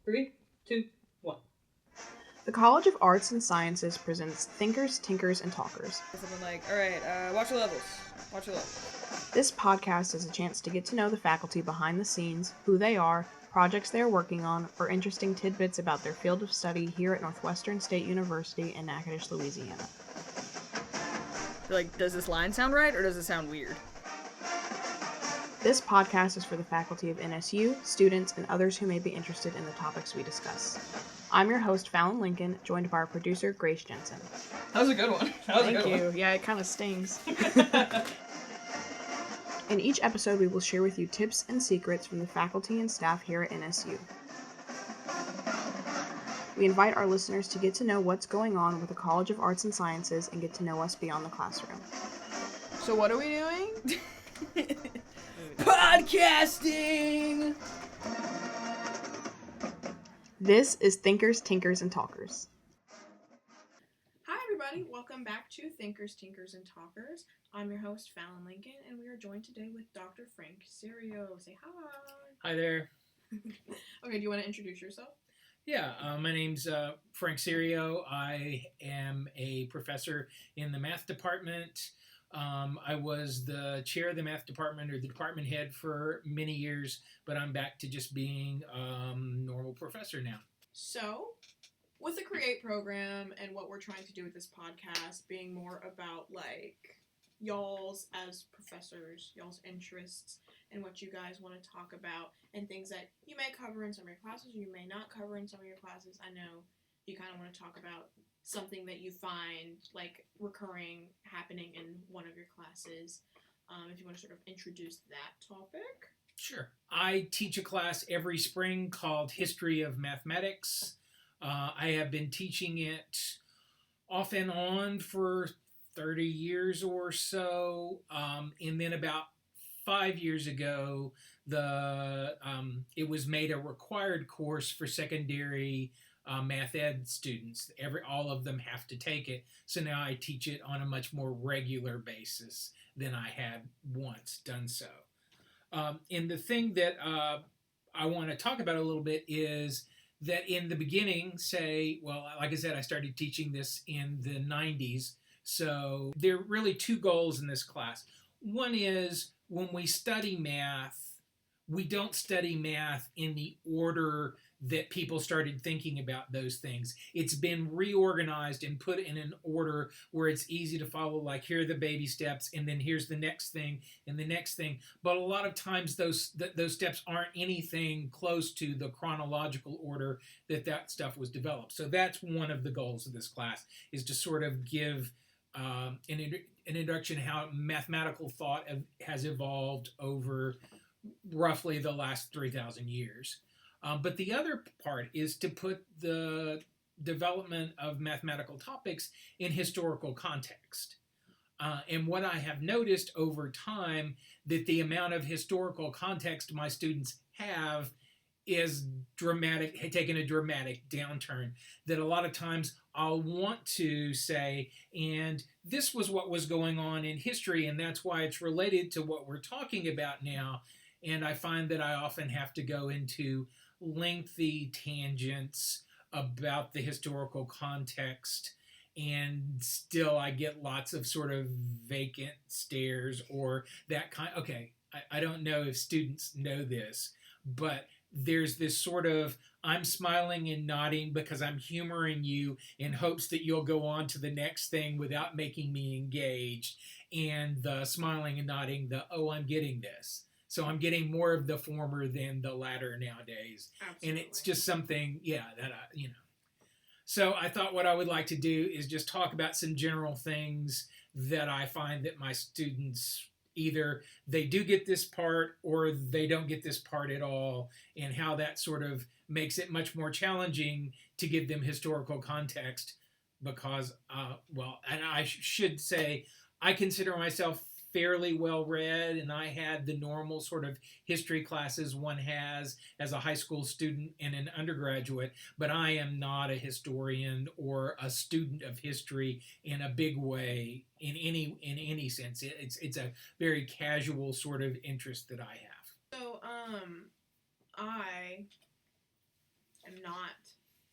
3, 2, 1. The College of Arts and Sciences presents Thinkers, Tinkers, and Talkers. Something like, alright, watch your levels. Watch your levels. This podcast is a chance to get to know the faculty behind the scenes, who they are, projects they are working on, or interesting tidbits about their field of study here at Northwestern State University in Natchitoches, Louisiana. Like, does this line sound right, or does it sound weird? This podcast is for the faculty of NSU, students, and others who may be interested in the topics we discuss. I'm your host, Fallon Lincoln, joined by our producer, Grace Jensen. That was a good one. Thank you. Yeah, it kind of stings. In each episode, we will share with you tips and secrets from the faculty and staff here at NSU. We invite our listeners to get to know what's going on with the College of Arts and Sciences and get to know us beyond the classroom. So what are we doing? Podcasting! This is Thinkers, Tinkers, and Talkers. Hi everybody, welcome back to Thinkers, Tinkers, and Talkers. I'm your host, Fallon Lincoln, and we are joined today with Dr. Frank Serio. Say hi. Hi there. Okay, do you want to introduce yourself? Yeah, my name's Frank Serio. I am a professor in the math department. I was the chair of the math department or the department head for many years, but I'm back to just being a normal professor now. So, with the CREATE program and what we're trying to do with this podcast being more about like y'all's as professors, y'all's interests, and what you guys want to talk about, and things that you may cover in some of your classes, or you may not cover in some of your classes. I know you kind of want to talk about something that you find like recurring happening in one of your classes. If you want to sort of introduce that topic. Sure. I teach a class every spring called History of Mathematics. I have been teaching it off and on for 30 years or so, and then about 5 years ago, it was made a required course for secondary math ed students. All of them have to take it, so now I teach it on a much more regular basis than I had once done so. And the thing that I want to talk about a little bit is that in the beginning, like I said, I started teaching this in the 90s. So there are really two goals in this class. One is when we study math, we don't study math in the order that people started thinking about those things. It's been reorganized and put in an order where it's easy to follow, like here are the baby steps, and then here's the next thing, and the next thing. But a lot of times those steps aren't anything close to the chronological order that stuff was developed. So that's one of the goals of this class, is to sort of give an introduction how mathematical thought has evolved over roughly the last 3,000 years. But the other part is to put the development of mathematical topics in historical context. And what I have noticed over time, that the amount of historical context my students have is taken a dramatic downturn. That a lot of times I'll want to say, and this was what was going on in history, and that's why it's related to what we're talking about now. And I find that I often have to go into lengthy tangents about the historical context, and still I get lots of sort of vacant stares or that kind. Okay, I don't know if students know this, but there's this sort of, I'm smiling and nodding because I'm humoring you in hopes that you'll go on to the next thing without making me engaged, and the smiling and nodding, oh, I'm getting this. So I'm getting more of the former than the latter nowadays. Absolutely. And it's just something, that So I thought what I would like to do is just talk about some general things that I find that my students, either they do get this part or they don't get this part at all, and how that sort of makes it much more challenging to give them historical context because, and I should say, I consider myself fairly well read, and I had the normal sort of history classes one has as a high school student and an undergraduate, but I am not a historian or a student of history in a big way in any sense. It's a very casual sort of interest that I have. So I am not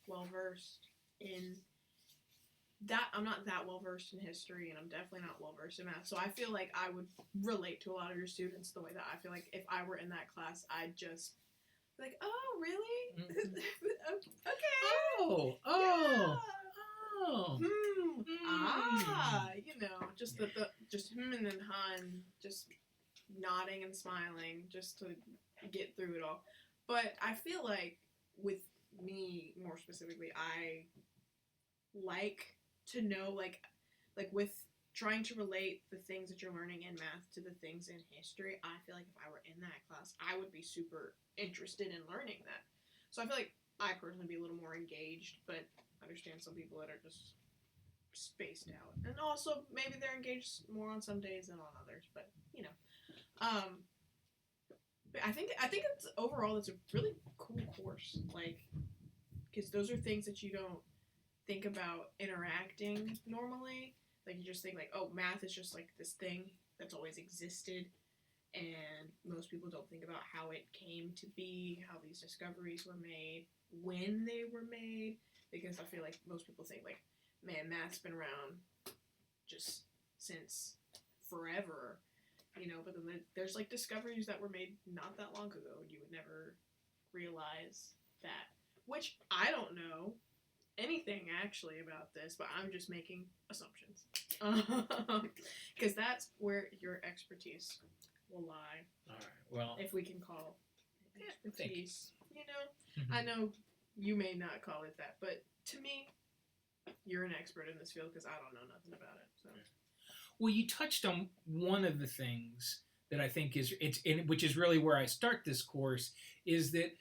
well versed in that. I'm not that well versed in history, and I'm definitely not well versed in math. So I feel like I would relate to a lot of your students the way that I feel like if I were in that class, I'd just be like, oh, really? Okay. Oh. You know, just the just and then hun, just nodding and smiling just to get through it all. But I feel like with me more specifically, I like to know like with trying to relate the things that you're learning in math to the things in history. I feel like if I were in that class, I would be super interested in learning that. So I feel like I personally be a little more engaged, but I understand some people that are just spaced out, and also maybe they're engaged more on some days than on others. But you know, but I think it's overall it's a really cool course, like because those are things that you don't think about interacting normally. Like you just think like, oh, math is just like this thing that's always existed, and most people don't think about how it came to be, how these discoveries were made, when they were made, because I feel like most people think like, man, math's been around just since forever, you know, but then there's like discoveries that were made not that long ago, and you would never realize that, which I don't know anything actually about this, but I'm just making assumptions, because that's where your expertise will lie. All right. Well, if we can call it expertise, you know, Mm-hmm. I know you may not call it that, but to me, you're an expert in this field because I don't know nothing about it. So. Well, you touched on one of the things that I think which is really where I start this course, is that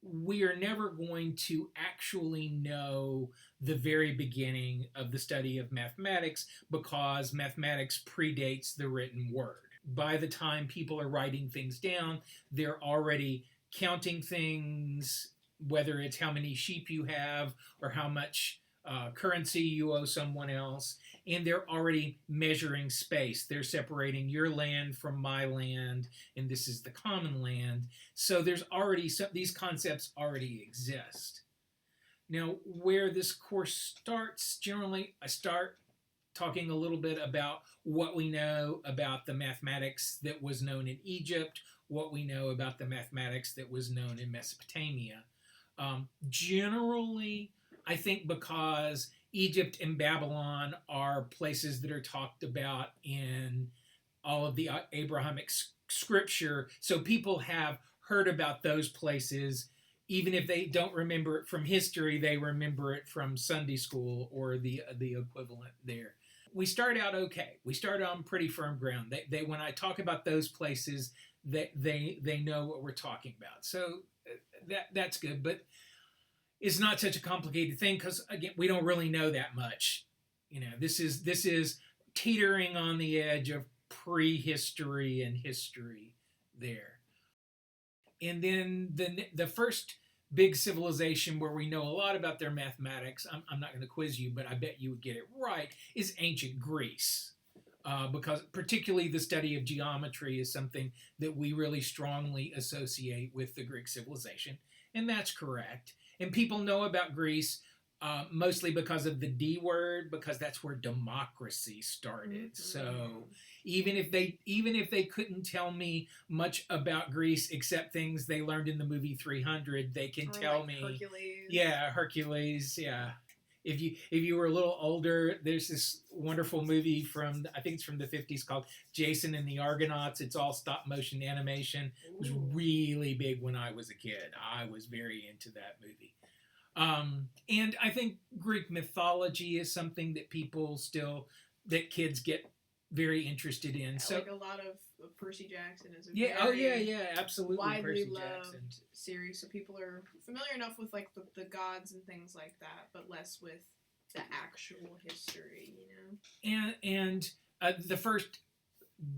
we are never going to actually know the very beginning of the study of mathematics because mathematics predates the written word. By the time people are writing things down, they're already counting things, whether it's how many sheep you have or how much currency you owe someone else, and they're already measuring space. They're separating your land from my land, and this is the common land. So there's already these concepts already exist. Now, where this course starts, generally, I start talking a little bit about what we know about the mathematics that was known in Egypt, what we know about the mathematics that was known in Mesopotamia. Generally, I think because Egypt and Babylon are places that are talked about in all of the Abrahamic scripture, so people have heard about those places. Even if they don't remember it from history, they remember it from Sunday school or the equivalent there. We start out okay. We start on pretty firm ground. They when I talk about those places, they know what we're talking about. So that's good, but it's not such a complicated thing because again, we don't really know that much. You know, this is teetering on the edge of prehistory and history there. And then the first big civilization where we know a lot about their mathematics, I'm not going to quiz you, but I bet you would get it right, is ancient Greece. Because particularly the study of geometry is something that we really strongly associate with the Greek civilization. And that's correct. And people know about Greece mostly because of the D word, because that's where democracy started. Mm-hmm. So even if they couldn't tell me much about Greece except things they learned in the movie 300, they can tell like me. Hercules. Yeah, Hercules. Yeah. If you were a little older, there's this wonderful movie from, I think it's from the 50s, called Jason and the Argonauts. It's all stop motion animation. It was really big when I was a kid. I was very into that movie. And I think Greek mythology is something that that kids get very interested in. Yeah, so like a lot of Percy Jackson is a absolutely widely Percy loved Jackson series, so people are familiar enough with like the gods and things like that, but less with the actual history, you know. And the first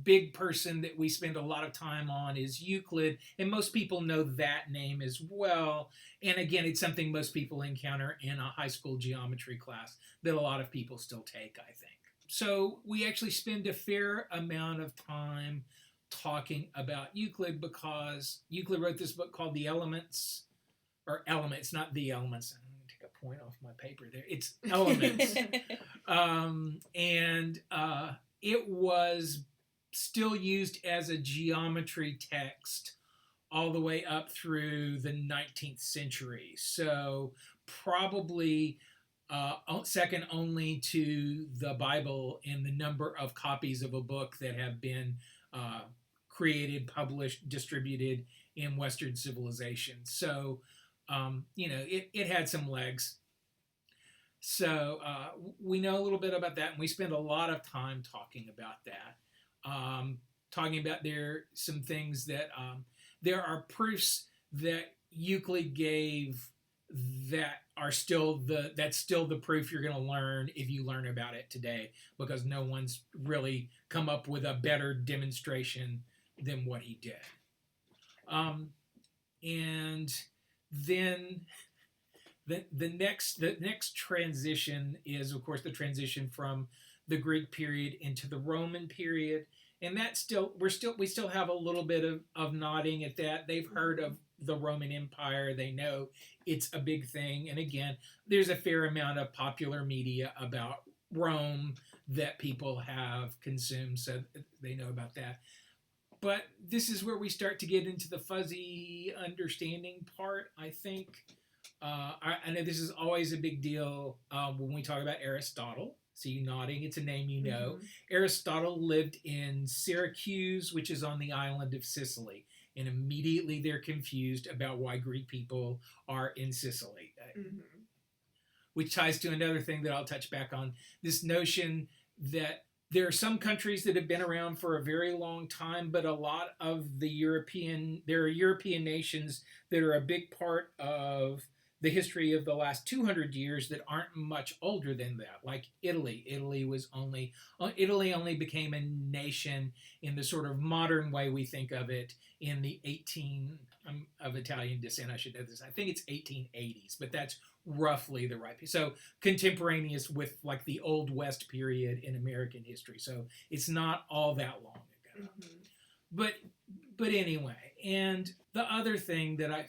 big person that we spend a lot of time on is Euclid, and most people know that name as well. And again, it's something most people encounter in a high school geometry class that a lot of people still take, I think. So we actually spend a fair amount of time talking about Euclid because Euclid wrote this book called The Elements, or element. It's not the elements. I'm going to take a point off my paper there. It's elements. It was still used as a geometry text all the way up through the 19th century. So probably second only to the Bible in the number of copies of a book that have been created, published, distributed in Western civilization. So, it had some legs. So we know a little bit about that, and we spend a lot of time talking about that. Talking about some things that there are proofs that Euclid gave that are that's still the proof you're going to learn if you learn about it today, because no one's really come up with a better demonstration than what he did. And then the next transition is, of course, the transition from the Greek period into the Roman period, and that's we still have a little bit of nodding at that. They've heard of the Roman Empire. They know it's a big thing, and again, there's a fair amount of popular media about Rome that people have consumed, so they know about that. But this is where we start to get into the fuzzy understanding part, I think. I know this is always a big deal when we talk about Aristotle. See you nodding. It's a name you know. Mm-hmm. Aristotle lived in Syracuse, which is on the island of Sicily. And immediately they're confused about why Greek people are in Sicily. Mm-hmm. Which ties to another thing that I'll touch back on. This notion that there are some countries that have been around for a very long time, but a lot of there are European nations that are a big part of the history of the last 200 years that aren't much older than that, like Italy. Italy only became a nation in the sort of modern way we think of it in the I'm of Italian descent, I should know this. I think it's 1880s, but that's roughly the right. So contemporaneous with like the Old West period in American history. So it's not all that long ago. Mm-hmm. But anyway, and the other thing that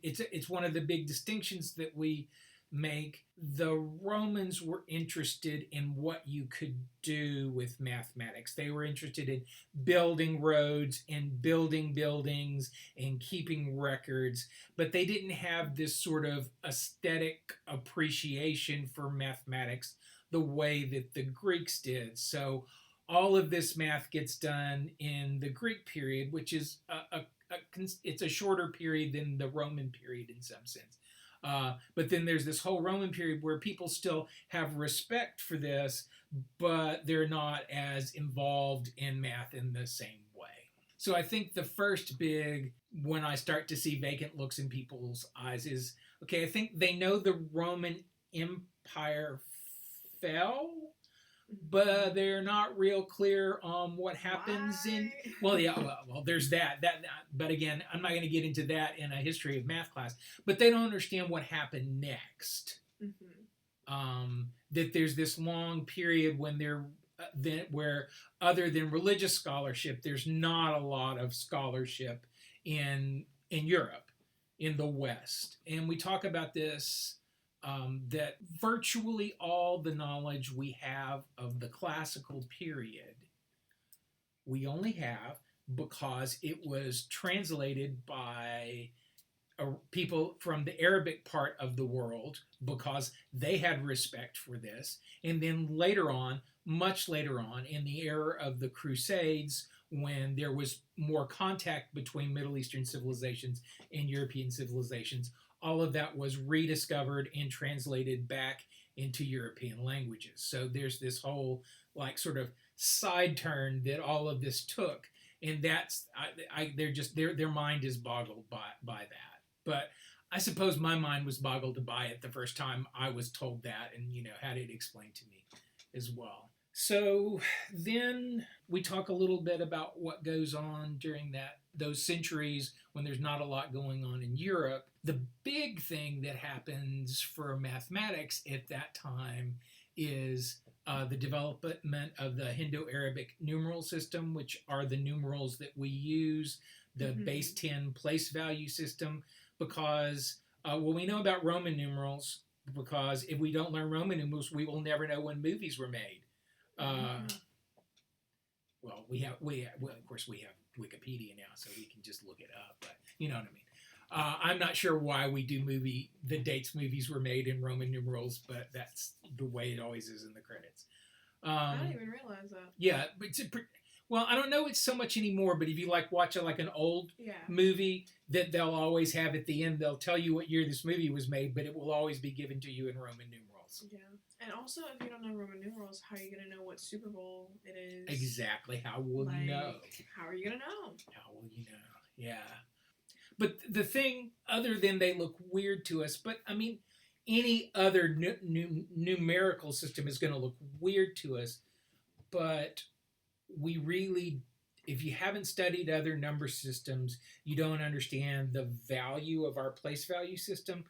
it's one of the big distinctions that we make. The Romans were interested in what you could do with mathematics. They were interested in building roads and building buildings and keeping records, but they didn't have this sort of aesthetic appreciation for mathematics the way that the Greeks did. So all of this math gets done in the Greek period, which is it's a shorter period than the Roman period in some sense. But then there's this whole Roman period where people still have respect for this, but they're not as involved in math in the same way. So I think the first big, when I start to see vacant looks in people's eyes, is, okay, I think they know the Roman Empire fell, but they're not real clear on what happens. Well, there's that. But again, I'm not going to get into that in a history of math class. But they don't understand what happened next. Mm-hmm. That there's this long period when where other than religious scholarship, there's not a lot of scholarship in Europe, in the West, and we talk about this. That virtually all the knowledge we have of the classical period, we only have because it was translated by people from the Arabic part of the world, because they had respect for this. And then later on, much later on, in the era of the Crusades, when there was more contact between Middle Eastern civilizations and European civilizations, all of that was rediscovered and translated back into European languages. So there's this whole sort of side turn that all of this took, and that's their mind is boggled by that. But I suppose my mind was boggled by it the first time I was told that, and had it explained to me as well. So then we talk a little bit about what goes on during those centuries when there's not a lot going on in Europe. The big thing that happens for mathematics at that time is the development of the Indo-Arabic numeral system, which are the numerals that we use, the base 10 place value system, because, we know about Roman numerals because if we don't learn Roman numerals, we will never know when movies were made. Well, of course, we have Wikipedia now, so we can just look it up. But you know what I mean. I'm not sure why we do the dates movies were made in Roman numerals, but that's the way it always is in the credits. I didn't even realize that. Yeah, but well, I don't know it's so much anymore, but if you watch an old movie, that they'll always have at the end, they'll tell you what year this movie was made, but it will always be given to you in Roman numerals. Yeah. And also, if you don't know Roman numerals, how are you going to know what Super Bowl it is? Exactly. How will you know? How are you going to know? How will you know? Yeah. But the thing, other than they look weird to us, but I mean, any other numerical system is going to look weird to us, but we really, if you haven't studied other number systems, you don't understand the value of our place value system,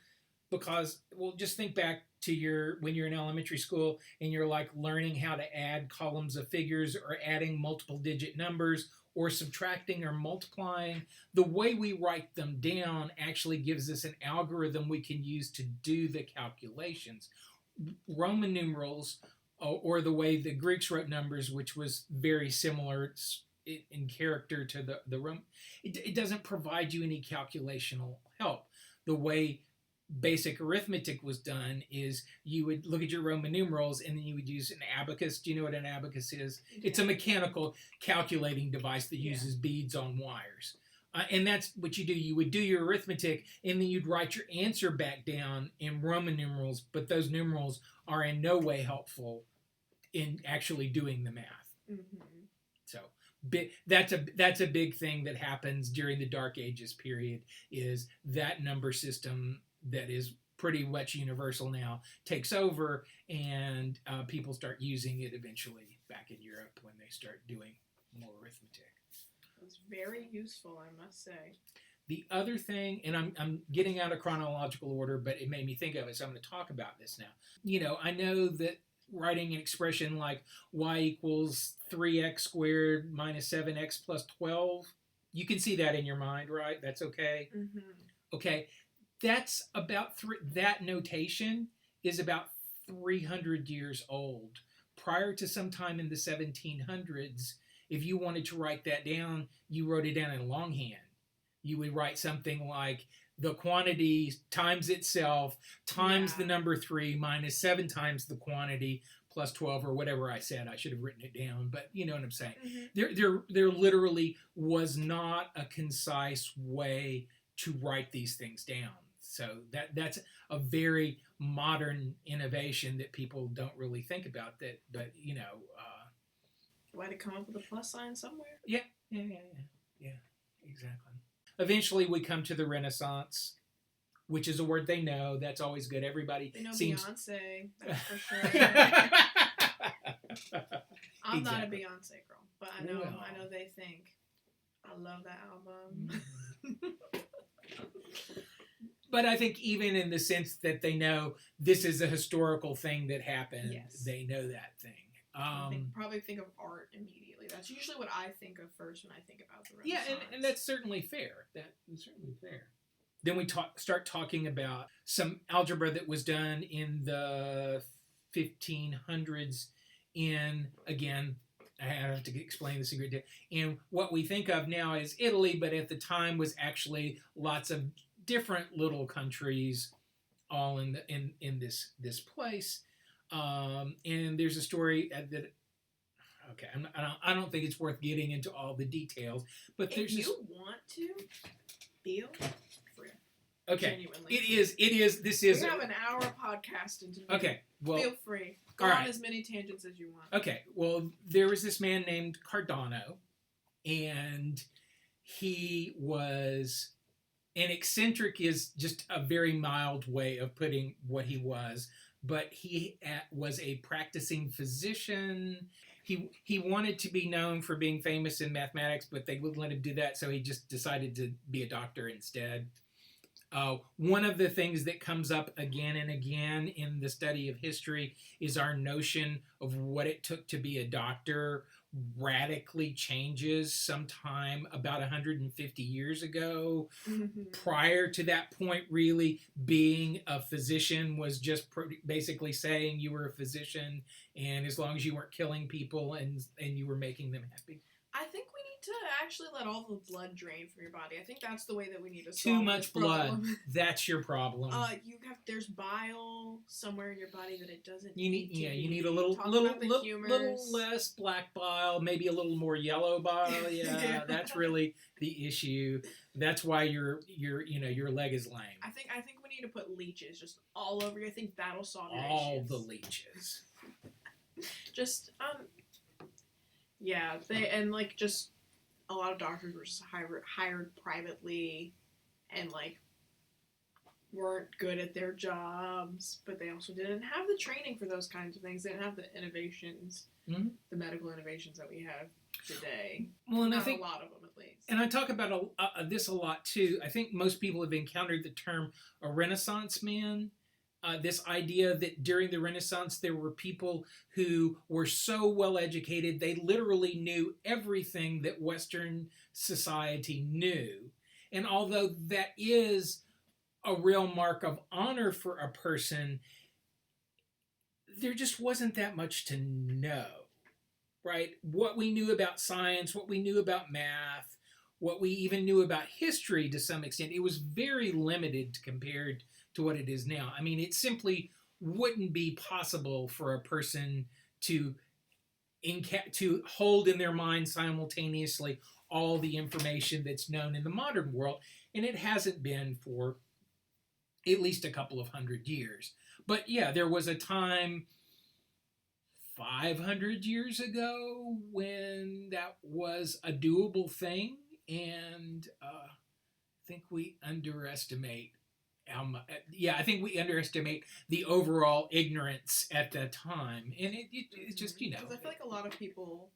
because, well, just think back to when you're in elementary school and you're learning how to add columns of figures or adding multiple digit numbers or subtracting or multiplying. The way we write them down actually gives us an algorithm we can use to do the calculations. Roman numerals, or the way the Greeks wrote numbers, which was very similar in character to the Roman, it doesn't provide you any calculational help. The way basic arithmetic was done is you would look at your Roman numerals and then you would use an abacus. Do you know what an abacus is? Yeah. It's a mechanical calculating device that uses beads on wires. And that's what you do. You would do your arithmetic and then you'd write your answer back down in Roman numerals, but those numerals are in no way helpful in actually doing the math. Mm-hmm. So that's a big thing that happens during the Dark Ages period, is that number system that is pretty much universal now takes over, and people start using it eventually back in Europe when they start doing more arithmetic. It's very useful, I must say. The other thing, and I'm getting out of chronological order, but it made me think of it, so I'm going to talk about this now. You know, I know that writing an expression like y equals 3x squared minus 7x plus 12, you can see that in your mind, right? That's okay? Mm-hmm. Okay. That's about that notation is about 300 years old. Prior to sometime in the 1700s, if you wanted to write that down, you wrote it down in longhand. You would write something like the quantity times itself times the number 3 minus 7 times the quantity plus 12, or whatever I said. I should have written it down, but you know what I'm saying. Mm-hmm. There literally was not a concise way to write these things down. So that's a very modern innovation that people don't really think about. But you know, why to come up with a plus sign somewhere? Yeah, exactly. Eventually, we come to the Renaissance, which is a word they know. That's always good. Everybody they know seems Beyonce. That's for sure. I'm not a Beyonce girl, but I know they think I love that album. But I think even in the sense that they know this is a historical thing that happened, they know that thing. Probably think of art immediately. That's usually what I think of first when I think about the Renaissance. Yeah, and that's certainly fair. That is certainly fair. Then we start talking about some algebra that was done in the 1500s in, again, I have to explain the secret. And what we think of now is Italy, but at the time was actually lots of different little countries all in this place. And there's a story that, okay, I don't think it's worth getting into all the details, but if there's you want to, feel free. Okay, genuinely. It is. This is. We have an hour podcast into. Okay, well, feel free. Go on as many tangents as you want. Okay, well, there was this man named Cardano, and he was an eccentric. Is just a very mild way of putting what he was. But he was a practicing physician. He wanted to be known for being famous in mathematics, but they wouldn't let him do that, so he just decided to be a doctor instead. One of the things that comes up again and again in the study of history is our notion of what it took to be a doctor radically changes sometime about 150 years ago. Mhm. Prior to that point, really, being a physician was just basically saying you were a physician, and as long as you weren't killing people and you were making them happy. I think we need to actually let all the blood drain from your body. I think that's the way that we need to Too solve much this blood. problem. That's your problem. There's bile somewhere in your body that it doesn't. You need, to yeah, you be. need a little Talk about the little humors. less black bile, maybe a little more yellow bile. Yeah, Yeah. that's really the issue. That's why your leg is lame. I think we need to put leeches just all over you. I think that'll solve your All issues. the leeches. Just yeah, just a lot of doctors were just hired privately, and like weren't good at their jobs, but they also didn't have the training for those kinds of things. They didn't have the innovations, the medical innovations that we have today. Well, and Not I think a lot of them, at least. And I talk about this a lot too. I think most people have encountered the term a Renaissance man. This idea that during the Renaissance there were people who were so well educated they literally knew everything that Western society knew. And although that is a real mark of honor for a person, there just wasn't that much to know, right? What we knew about science, what we knew about math, what we even knew about history to some extent, it was very limited compared to what it is now. I mean, it simply wouldn't be possible for a person to hold in their mind simultaneously all the information that's known in the modern world, and it hasn't been for at least a couple of 100 years. But yeah, there was a time 500 years ago when that was a doable thing, and I think we underestimate the overall ignorance at that time, and it's just because I feel like a lot of people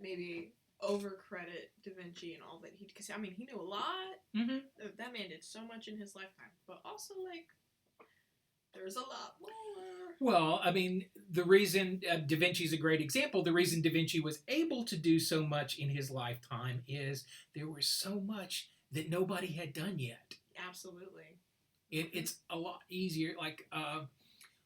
maybe overcredit Da Vinci and all that because I mean he knew a lot. Mm-hmm. That man did so much in his lifetime, but also like there's a lot more. Well, I mean, the reason Da Vinci's a great example, the reason Da Vinci was able to do so much in his lifetime is there was so much that nobody had done yet. Absolutely. It's a lot easier. Like,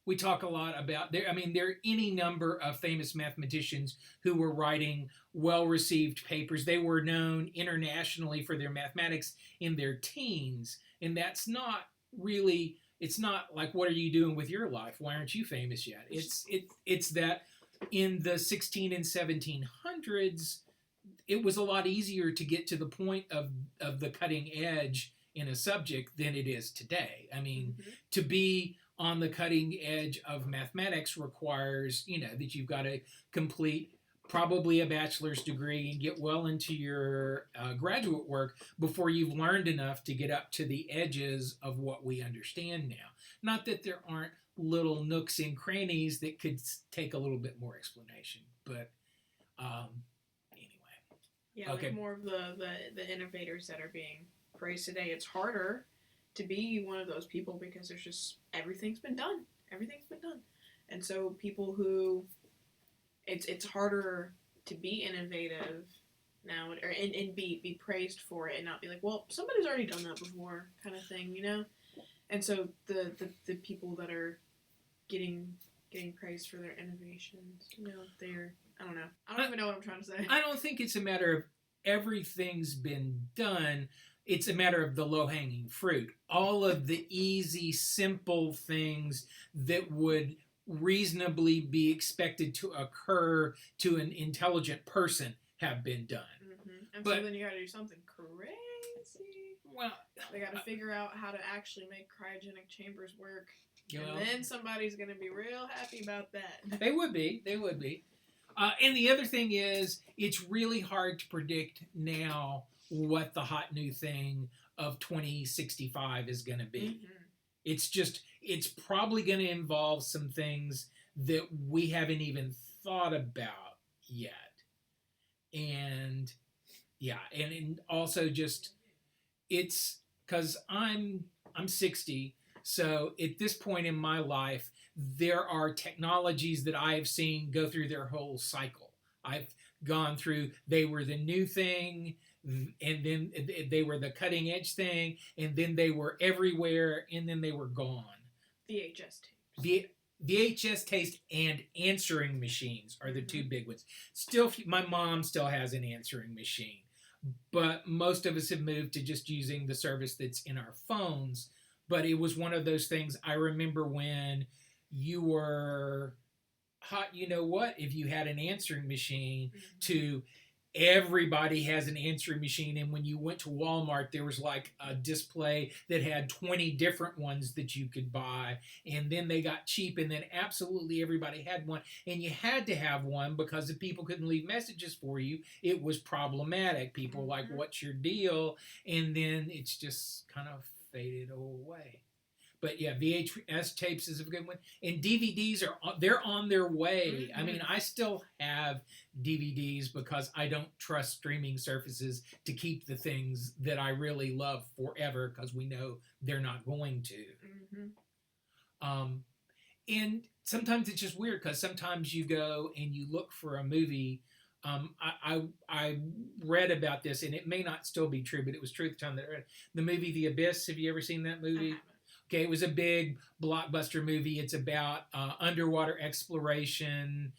we talk a lot about, there are any number of famous mathematicians who were writing well-received papers. They were known internationally for their mathematics in their teens, and that's not really... It's not like, what are you doing with your life? Why aren't you famous yet? It's that in the 16 and 1700s, it was a lot easier to get to the point of the cutting edge in a subject than it is today. I mean, to be on the cutting edge of mathematics requires, that you've got to complete probably a bachelor's degree and get well into your graduate work before you've learned enough to get up to the edges of what we understand now. Not that there aren't little nooks and crannies that could take a little bit more explanation, but anyway. Yeah, okay. Like more of the innovators that are being praised today. It's harder to be one of those people because there's just everything's been done. And so people who it's harder to be innovative now and be praised for it and not be like, well, somebody's already done that before kind of thing, And so the people that are getting praised for their innovations, I don't know. I don't even know what I'm trying to say. I don't think it's a matter of everything's been done. It's a matter of the low-hanging fruit. All of the easy, simple things that would reasonably be expected to occur to an intelligent person have been done. And so then you gotta do something crazy. Well, they gotta figure out how to actually make cryogenic chambers work. And then somebody's gonna be real happy about that. They would be. And the other thing is, it's really hard to predict now what the hot new thing of 2065 is going to be. It's probably going to involve some things that we haven't even thought about yet. And yeah, and also just, it's because I'm 60, so at this point in my life, there are technologies that I have seen go through their whole cycle. gone through, they were the new thing, and then they were the cutting edge thing, and then they were everywhere, and then they were gone. VHS tapes. The VHS taste and answering machines are the two big ones. Still, my mom still has an answering machine, but most of us have moved to just using the service that's in our phones. But it was one of those things. I remember when you were hot, you know what, if you had an answering machine, to everybody has an answering machine. And when you went to Walmart, there was like a display that had 20 different ones that you could buy. And then they got cheap, and then absolutely everybody had one. And you had to have one because if people couldn't leave messages for you, it was problematic. People were like, what's your deal? And then it's just kind of faded away. But yeah, VHS tapes is a good one, and DVDs they're on their way. I mean, I still have DVDs because I don't trust streaming services to keep the things that I really love forever, because we know they're not going to. And sometimes it's just weird because sometimes you go and you look for a movie. I read about this, and it may not still be true, but it was true at the time that I read it. The movie The Abyss. Have you ever seen that movie? Okay, it was a big blockbuster movie. It's about underwater exploration.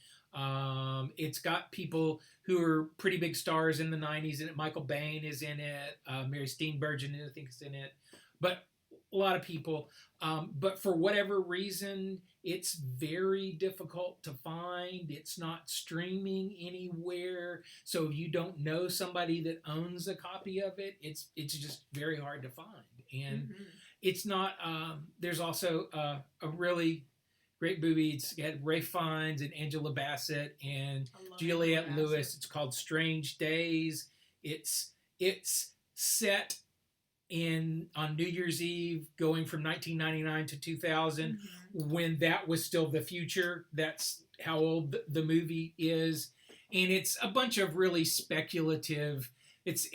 It's got people who are pretty big stars in the 90s in it. Michael Biehn is in it. Mary Steenburgen, I think, is in it. But a lot of people. But for whatever reason, it's very difficult to find. It's not streaming anywhere. So if you don't know somebody that owns a copy of it, it's just very hard to find. And it's not, there's also a really great movie. It's got Ralph Fiennes and Angela Bassett and Juliette Lewis. It's called Strange Days. It's set on New Year's Eve, going from 1999 to 2000, when that was still the future. That's how old the movie is. And it's a bunch of really speculative, it's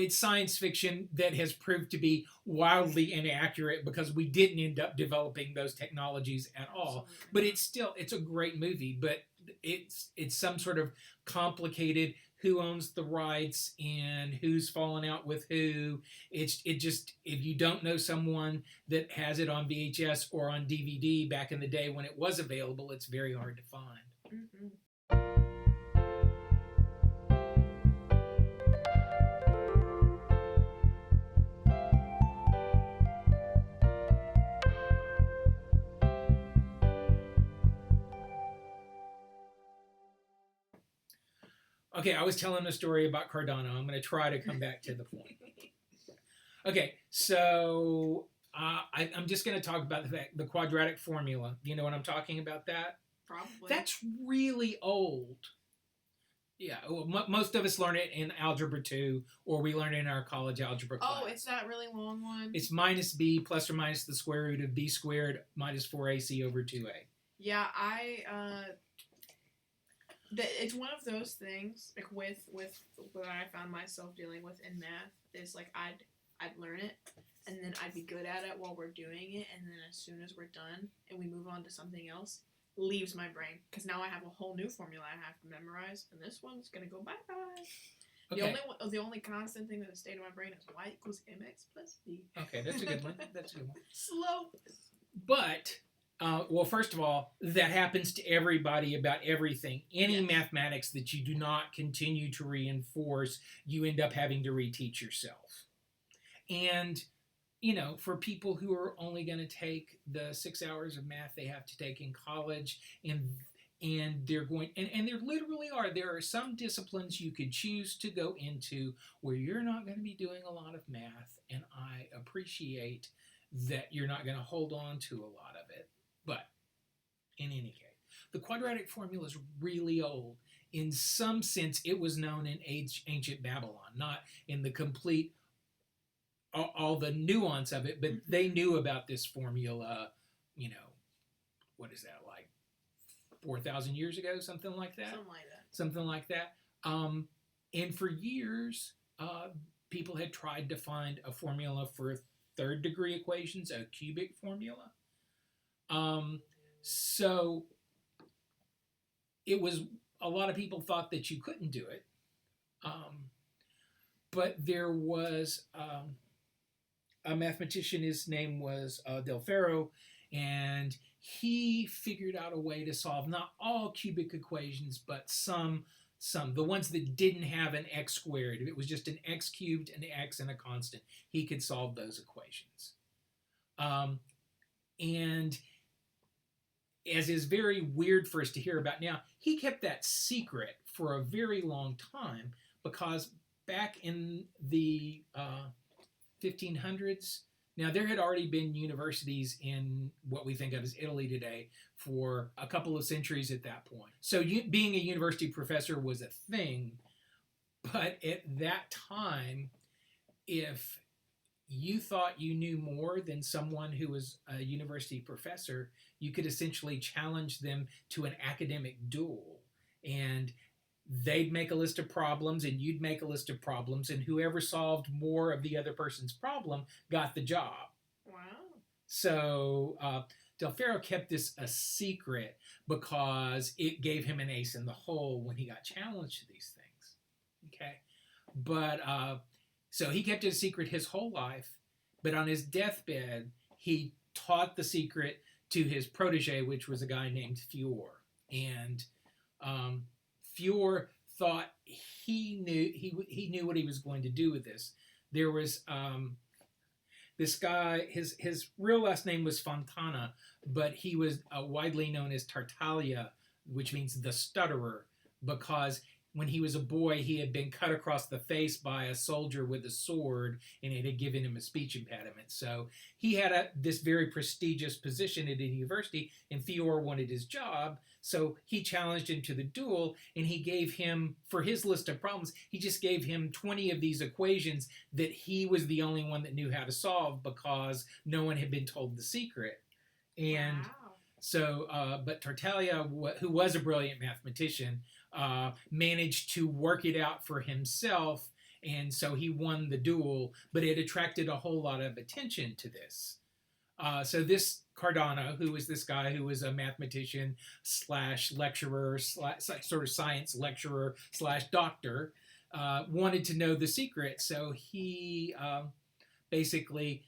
science fiction that has proved to be wildly inaccurate because we didn't end up developing those technologies at all. But it's a great movie, but it's some sort of complicated who owns the rights and who's falling out with who. It just, if you don't know someone that has it on VHS or on DVD back in the day when it was available, it's very hard to find. Okay, I was telling a story about Cardano. I'm going to try to come back to the point. Okay, so I'm just going to talk about the quadratic formula. Do you know what I'm talking about that? Probably. That's really old. Yeah, well, most of us learn it in Algebra 2, or we learn it in our college algebra class. Oh, it's that really long one? It's minus b plus or minus the square root of b squared minus 4ac over 2a. Yeah, it's one of those things, like with what I found myself dealing with in math, is like I'd learn it, and then I'd be good at it while we're doing it, and then as soon as we're done and we move on to something else, leaves my brain, because now I have a whole new formula I have to memorize, and this one's gonna go bye-bye. Okay. The only constant thing that has stayed in my brain is y equals mx plus b. Okay, that's a good one. Slopes. But well, first of all, that happens to everybody about everything. Any mathematics that you do not continue to reinforce, you end up having to reteach yourself. And, for people who are only going to take the 6 hours of math they have to take in college, and they're going, and there literally there are some disciplines you could choose to go into where you're not going to be doing a lot of math, and I appreciate that you're not going to hold on to a lot of it. But in any case, the quadratic formula is really old. In some sense, it was known in ancient Babylon, not in the complete, all the nuance of it, but they knew about this formula, what is that, like 4,000 years ago, something like that? Something like that. And for years, people had tried to find a formula for third degree equations, a cubic formula. So it was a lot of people thought that you couldn't do it. But there was a mathematician, his name was Del Ferro, and he figured out a way to solve not all cubic equations, but some, the ones that didn't have an x squared. If it was just an x cubed, an x, and a constant, he could solve those equations. And as is very weird for us to hear about now, he kept that secret for a very long time, because back in the 1500s, now there had already been universities in what we think of as Italy today for a couple of centuries at that point. So being a university professor was a thing, but at that time, if you thought you knew more than someone who was a university professor, you could essentially challenge them to an academic duel. And they'd make a list of problems and you'd make a list of problems, and whoever solved more of the other person's problem got the job. Wow. So Del Ferro kept this a secret because it gave him an ace in the hole when he got challenged to these things. Okay? But so he kept it a secret his whole life, but on his deathbed, he taught the secret to his protege, which was a guy named Fior. And Fior thought he knew what he was going to do with this. There was this guy, his real last name was Fontana, but he was widely known as Tartaglia, which means the stutterer, because when he was a boy, he had been cut across the face by a soldier with a sword, and it had given him a speech impediment. So he had this very prestigious position at a university, and Fior wanted his job, so he challenged him to the duel, and he gave him, for his list of problems, he just gave him 20 of these equations that he was the only one that knew how to solve because no one had been told the secret. And wow. So, but Tartaglia, who was a brilliant mathematician, managed to work it out for himself, and so he won the duel, but it attracted a whole lot of attention to this. So this Cardano, who was this guy who was a mathematician slash lecturer, sort of science lecturer slash doctor, wanted to know the secret, so he basically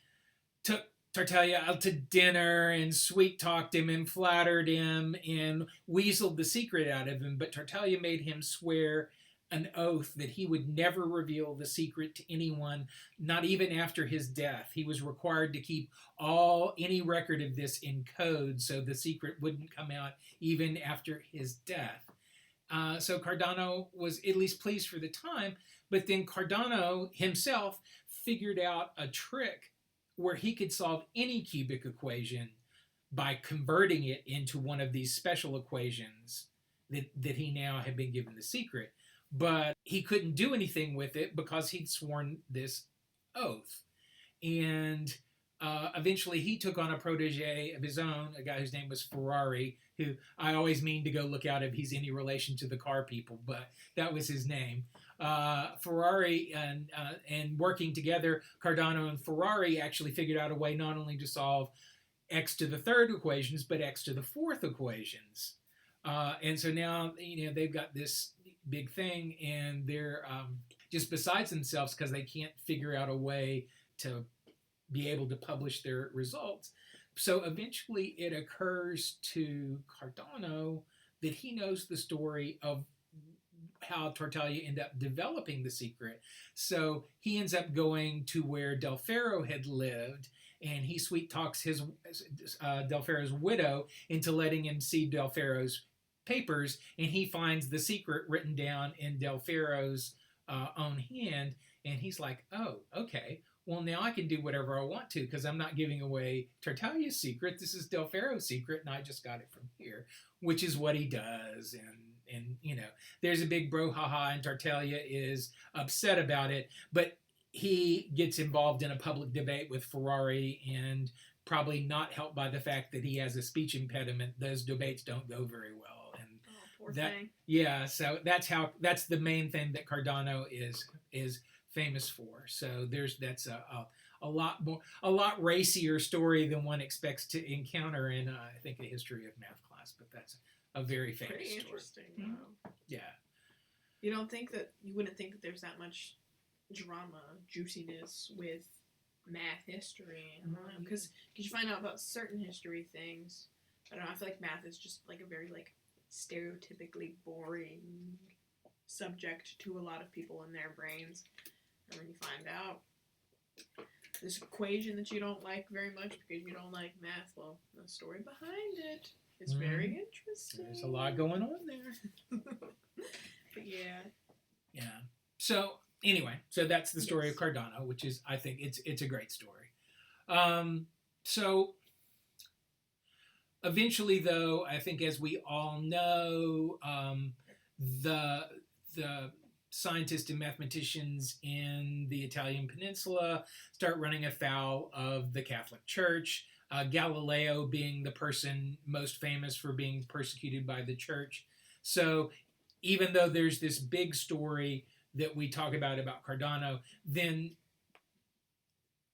took Tartaglia out to dinner and sweet-talked him and flattered him and weaseled the secret out of him. But Tartaglia made him swear an oath that he would never reveal the secret to anyone, not even after his death. He was required to keep any record of this in code so the secret wouldn't come out even after his death. So Cardano was at least pleased for the time, but then Cardano himself figured out a trick where he could solve any cubic equation by converting it into one of these special equations that he now had been given the secret. But he couldn't do anything with it because he'd sworn this oath. And eventually he took on a protege of his own, a guy whose name was Ferrari, who I always mean to go look out if he's any relation to the car people, but that was his name. Ferrari and working together, Cardano and Ferrari actually figured out a way not only to solve x to the third equations, but x to the fourth equations. And so now, they've got this big thing, and they're just besides themselves because they can't figure out a way to be able to publish their results. So eventually it occurs to Cardano that he knows the story of how Tartaglia ended up developing the secret. So he ends up going to where Del Ferro had lived, and he sweet talks Del Ferro's widow into letting him see Del Ferro's papers, and he finds the secret written down in Del Ferro's own hand, and he's like, oh, okay, well, now I can do whatever I want to because I'm not giving away Tartaglia's secret. This is Del Ferro's secret, and I just got it from here, which is what he does. And there's a big brouhaha, and Tartaglia is upset about it, but he gets involved in a public debate with Ferrari, and probably not helped by the fact that he has a speech impediment. Those debates don't go very well. And poor thing. Yeah, so that's the main thing that Cardano is famous for. So that's a lot racier story than one expects to encounter in I think a history of math class, but that's a very famous Pretty story. interesting, Mhm. though. Yeah. You wouldn't think that there's that much drama, juiciness with math history, because you find out about certain history things. I don't know. I feel like math is just like a very like stereotypically boring subject to a lot of people in their brains, and then you find out this equation that you don't like very much because you don't like math. Well, the story behind it is very interesting. There's a lot going on there. But yeah. Yeah. So anyway, so that's the story Yes. of Cardano, which is, I think it's a great story. So eventually, though, I think as we all know, the scientists and mathematicians in the Italian peninsula start running afoul of the Catholic Church. Galileo being the person most famous for being persecuted by the church. So even though there's this big story that we talk about Cardano, then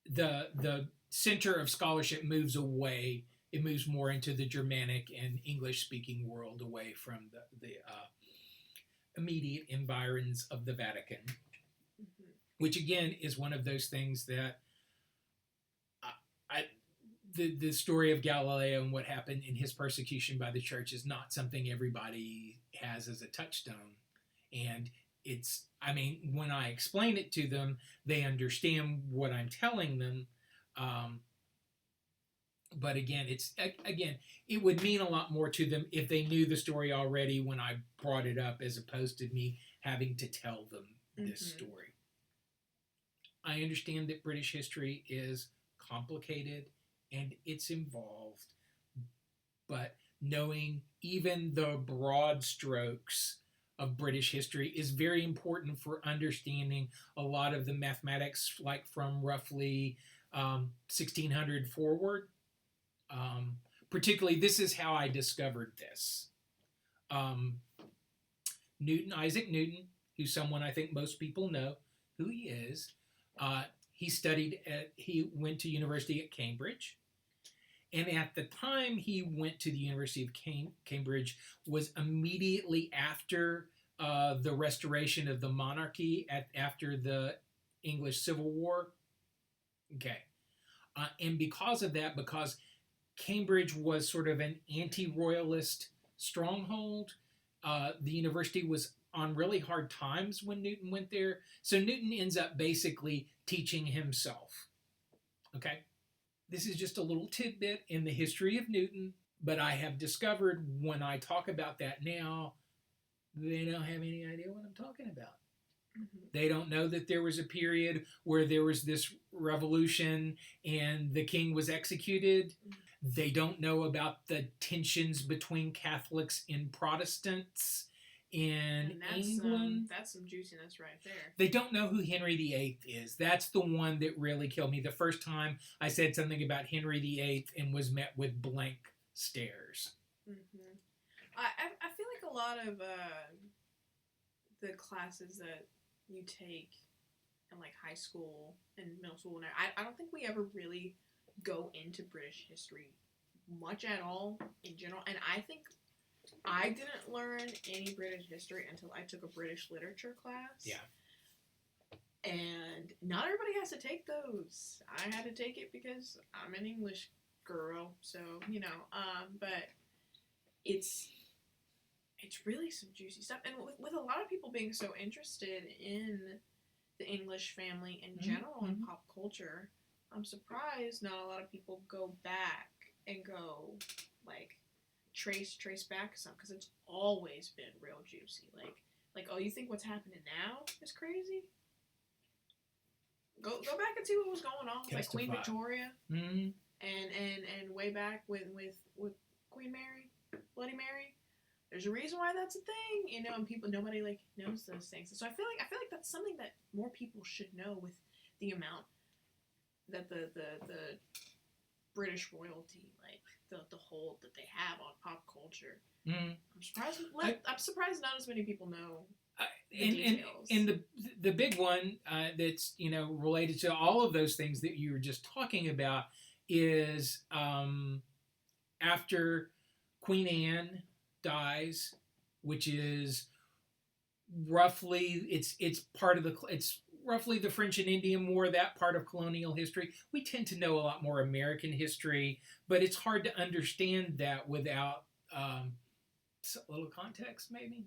the center of scholarship moves away. It moves more into the Germanic and English-speaking world, away from the immediate environs of the Vatican, which again is one of those things that the story of Galileo and what happened in his persecution by the church is not something everybody has as a touchstone. And it's, I mean, when I explain it to them, they understand what I'm telling them. But again, it would mean a lot more to them if they knew the story already when I brought it up, as opposed to me having to tell them this story. I understand that British history is complicated and it's involved, but knowing even the broad strokes of British history is very important for understanding a lot of the mathematics, like from roughly 1600 forward. Particularly, this is how I discovered this. Isaac Newton, who's someone I think most people know who he is. He went to university at Cambridge. And at the time he went to the University of Cambridge was immediately after the restoration of the monarchy after the English Civil War. Okay. And because of that, because Cambridge was sort of an anti-royalist stronghold, the university was on really hard times when Newton went there. So Newton ends up basically teaching himself. Okay? This is just a little tidbit in the history of Newton, but I have discovered when I talk about that now, they don't have any idea what I'm talking about. They don't know that there was a period where there was this revolution and the king was executed. They don't know about the tensions between Catholics and Protestants in England. That's some juiciness right there. They don't know who Henry VIII is. That's the one that really killed me. The first time I said something about Henry VIII and was met with blank stares. I feel like a lot of the classes that you take in like high school and middle school, and I don't think we ever really go into British history much at all in general. And I think I didn't learn any British history until I took a British literature class. Yeah. And not everybody has to take those. I had to take it because I'm an English girl, so but it's really some juicy stuff. And with a lot of people being so interested in the English family in general and pop culture, I'm surprised not a lot of people go back and go like trace back some, because it's always been real juicy. Like oh, you think what's happening now is crazy? Go back and see what was going on with like Queen Victoria and way back with Queen Mary, Bloody Mary. There's a reason why that's a thing, and nobody like knows those things. So I feel like that's something that more people should know, with the amount that the British royalty, like the hold that they have on pop culture. I'm surprised not as many people know the details. And the big one that's related to all of those things that you were just talking about is after Queen Anne dies, which is roughly it's roughly the French and Indian War, that part of colonial history. We tend to know a lot more American history, but it's hard to understand that without a little context, maybe.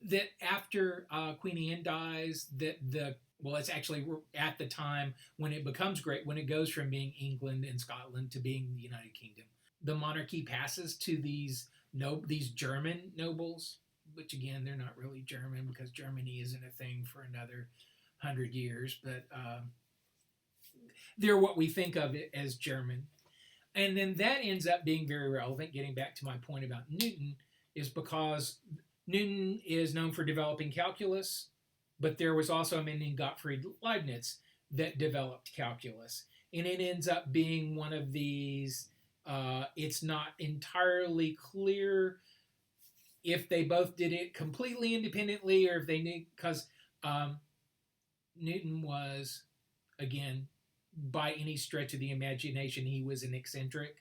That after Queen Anne dies, it's actually at the time when it becomes great, when it goes from being England and Scotland to being the United Kingdom. The monarchy passes to these German nobles, which again, they're not really German because Germany isn't a thing for another 100 years, but they're what we think of it as German. And then that ends up being very relevant, getting back to my point about Newton, is because Newton is known for developing calculus, but there was also a man named Gottfried Leibniz that developed calculus. And it ends up being one of these, it's not entirely clear if they both did it completely independently or if they knew, because Newton was, again, by any stretch of the imagination, he was an eccentric.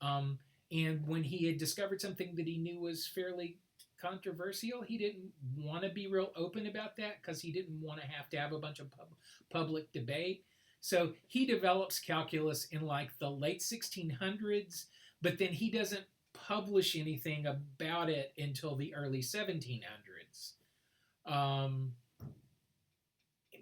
And when he had discovered something that he knew was fairly controversial, he didn't want to be real open about that because he didn't want to have a bunch of public debate. So he develops calculus in like the late 1600s, but then he doesn't publish anything about it until the early 1700s.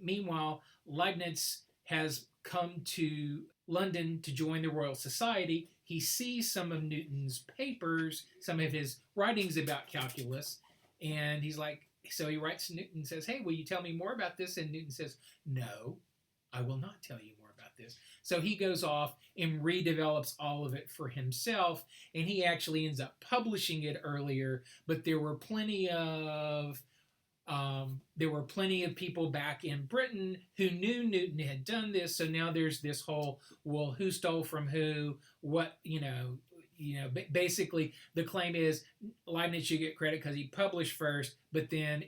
Meanwhile, Leibniz has come to London to join the Royal Society. He sees some of Newton's papers, some of his writings about calculus, and he's like, so he writes to Newton and says, hey, will you tell me more about this? And Newton says, no, I will not tell you more about this. So he goes off and redevelops all of it for himself, and he actually ends up publishing it earlier, but there were plenty of people back in Britain who knew Newton had done this. So now there's this whole, well, who stole from who? What, basically the claim is Leibniz should get credit because he published first, but then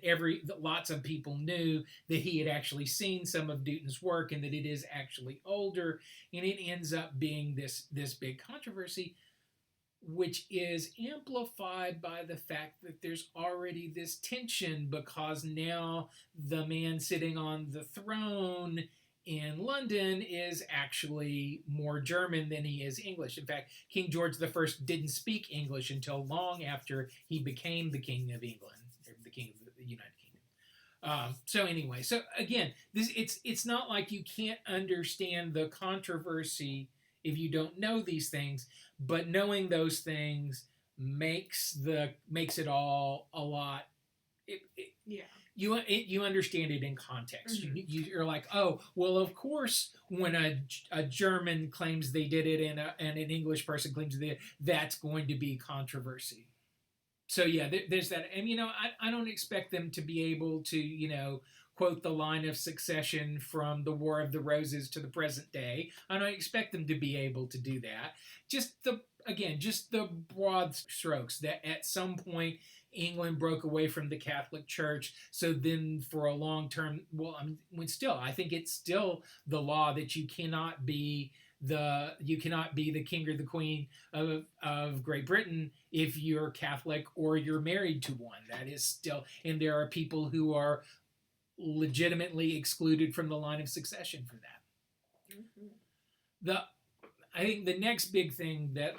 lots of people knew that he had actually seen some of Newton's work and that it is actually older, and it ends up being this big controversy, which is amplified by the fact that there's already this tension because now the man sitting on the throne in London is actually more German than he is English. In fact, King George I didn't speak English until long after he became the King of England, or the King of the United Kingdom. So anyway, so again, it's not like you can't understand the controversy if you don't know these things, but knowing those things makes it all a lot. You understand it in context. Mm-hmm. You're like, oh, well, of course, when a German claims they did it and an English person claims they did it, that's going to be controversy. So yeah, there's that. And I don't expect them to be able to quote the line of Succession from the War of the Roses to the present day. I don't expect them to be able to do that. Just the broad strokes that at some point England broke away from the Catholic Church. So then for a long term, I think it's still the law that you cannot be the king or the queen of Great Britain if you're Catholic or you're married to one. That is still, and there are people who are legitimately excluded from the line of succession for that. Mm-hmm. I think the next big thing that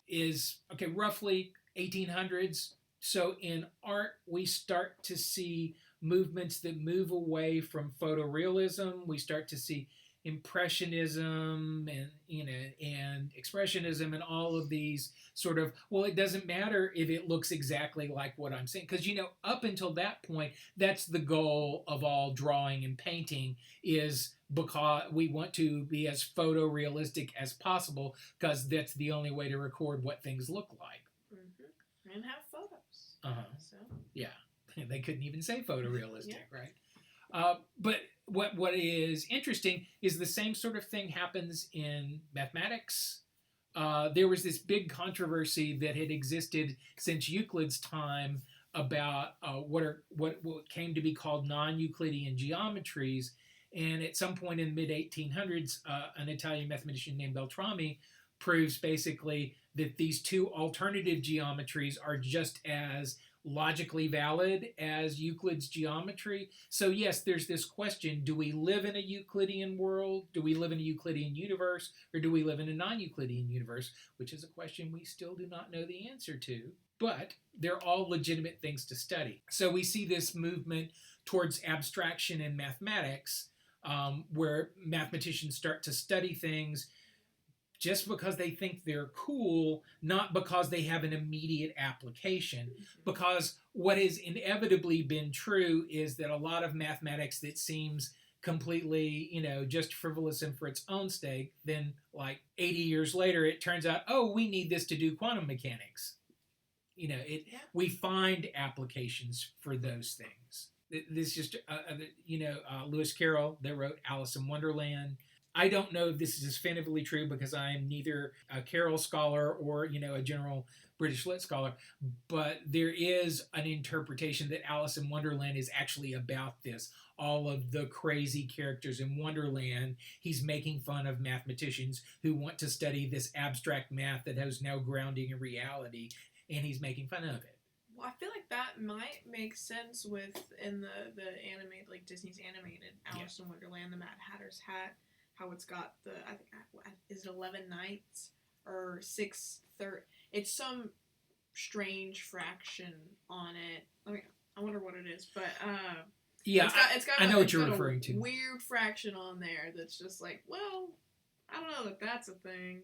is roughly 1800s. So in art, we start to see movements that move away from photorealism. We start to see impressionism and expressionism and all of these sort of, well, it doesn't matter if it looks exactly like what I'm saying, because up until that point, that's the goal of all drawing and painting, is because we want to be as photorealistic as possible because that's the only way to record what things look like. Mm-hmm. And have photos. So. Yeah, they couldn't even say photorealistic, right? But what is interesting is the same sort of thing happens in mathematics. There was this big controversy that had existed since Euclid's time about what came to be called non-Euclidean geometries, and at some point in the mid-1800s, an Italian mathematician named Beltrami proves basically that these two alternative geometries are just as logically valid as Euclid's geometry. So yes, there's this question, do we live in a Euclidean world? Do we live in a Euclidean universe? Or do we live in a non-Euclidean universe? Which is a question we still do not know the answer to. But they're all legitimate things to study. So we see this movement towards abstraction in mathematics, where mathematicians start to study things just because they think they're cool, not because they have an immediate application. Because what has inevitably been true is that a lot of mathematics that seems completely, just frivolous and for its own sake, then like 80 years later, it turns out, oh, we need this to do quantum mechanics. We find applications for those things. This just, Lewis Carroll, that wrote Alice in Wonderland. I don't know if this is definitively true because I am neither a Carroll scholar or, a general British lit scholar, but there is an interpretation that Alice in Wonderland is actually about this. All of the crazy characters in Wonderland, he's making fun of mathematicians who want to study this abstract math that has no grounding in reality, and he's making fun of it. Well, I feel like that might make sense in the animated, like Disney's animated Alice in Wonderland, the Mad Hatter's hat. How it's got is it 11 nights or 6/3? It's some strange fraction on it. I wonder what it is, but yeah, it's got I know what you're referring to. Weird fraction on there that's just like, well, I don't know that that's a thing.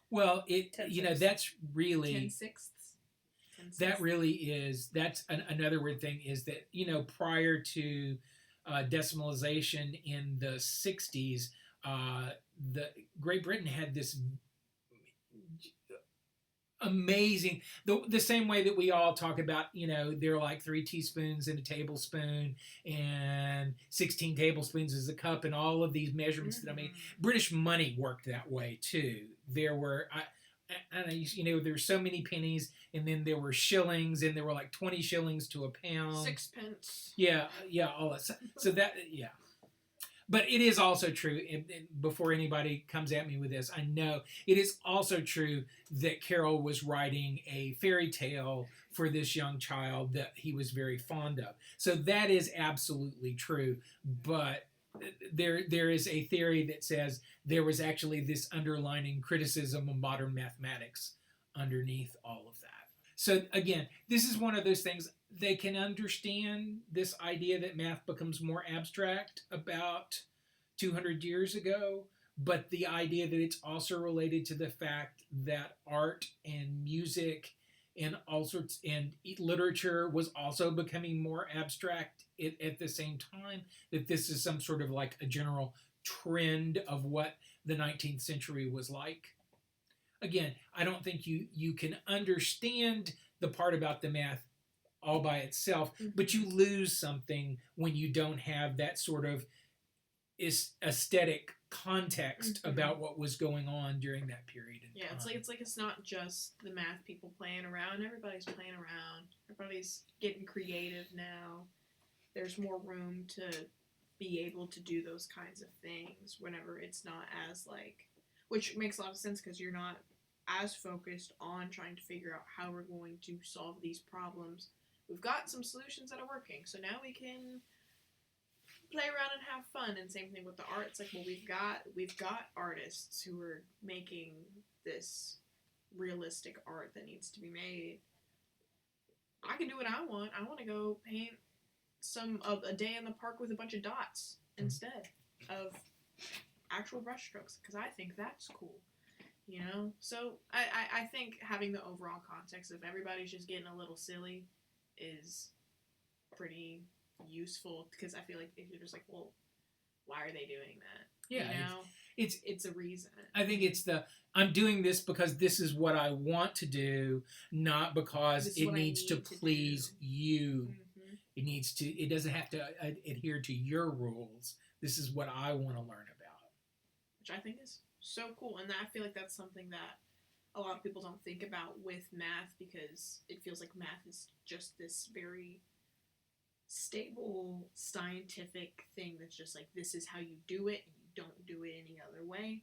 Well, that's really 10/6. That really is. That's another weird thing is that prior to decimalization in the 60s. The Great Britain had this amazing, the same way that we all talk about, there are like 3 teaspoons in a tablespoon and 16 tablespoons is a cup and all of these measurements that I mean, British money worked that way too. There were, there's so many pennies, and then there were shillings, and there were like 20 shillings to a pound. 6 pence. Yeah, all that. So that, yeah. But it is also true, and before anybody comes at me with this, I know it is also true that Carroll was writing a fairy tale for this young child that he was very fond of. So that is absolutely true. But there is a theory that says there was actually this underlining criticism of modern mathematics underneath all of that. So again, this is one of those things. They can understand this idea that math becomes more abstract about 200 years ago, but the idea that it's also related to the fact that art and music and all sorts and literature was also becoming more abstract at the same time, that this is some sort of like a general trend of what the 19th century was like. Again, I don't think you can understand the part about the math all by itself, but you lose something when you don't have that sort of aesthetic context about what was going on during that period of time. It's not just the math people playing around. Everybody's playing around. Everybody's getting creative now. There's more room to be able to do those kinds of things whenever it's not as which makes a lot of sense because you're not as focused on trying to figure out how we're going to solve these problems. We've got some solutions that are working, so now we can play around and have fun. And same thing with the art. It's like, well, we've got artists who are making this realistic art that needs to be made. I can do what I want. I want to go paint a day in the park with a bunch of dots instead of actual brush strokes because I think that's cool. So I think having the overall context of everybody's just getting a little silly is pretty useful because I feel like if you're just like, well, why are they doing that? Yeah, it's a reason. I think it's I'm doing this because this is what I want to do, not because it needs to please you. It doesn't have to adhere to your rules. This is what I want to learn about. Which I think is so cool, and I feel like that's something that a lot of people don't think about with math because it feels like math is just this very stable scientific thing that's just like this is how you do it and you don't do it any other way.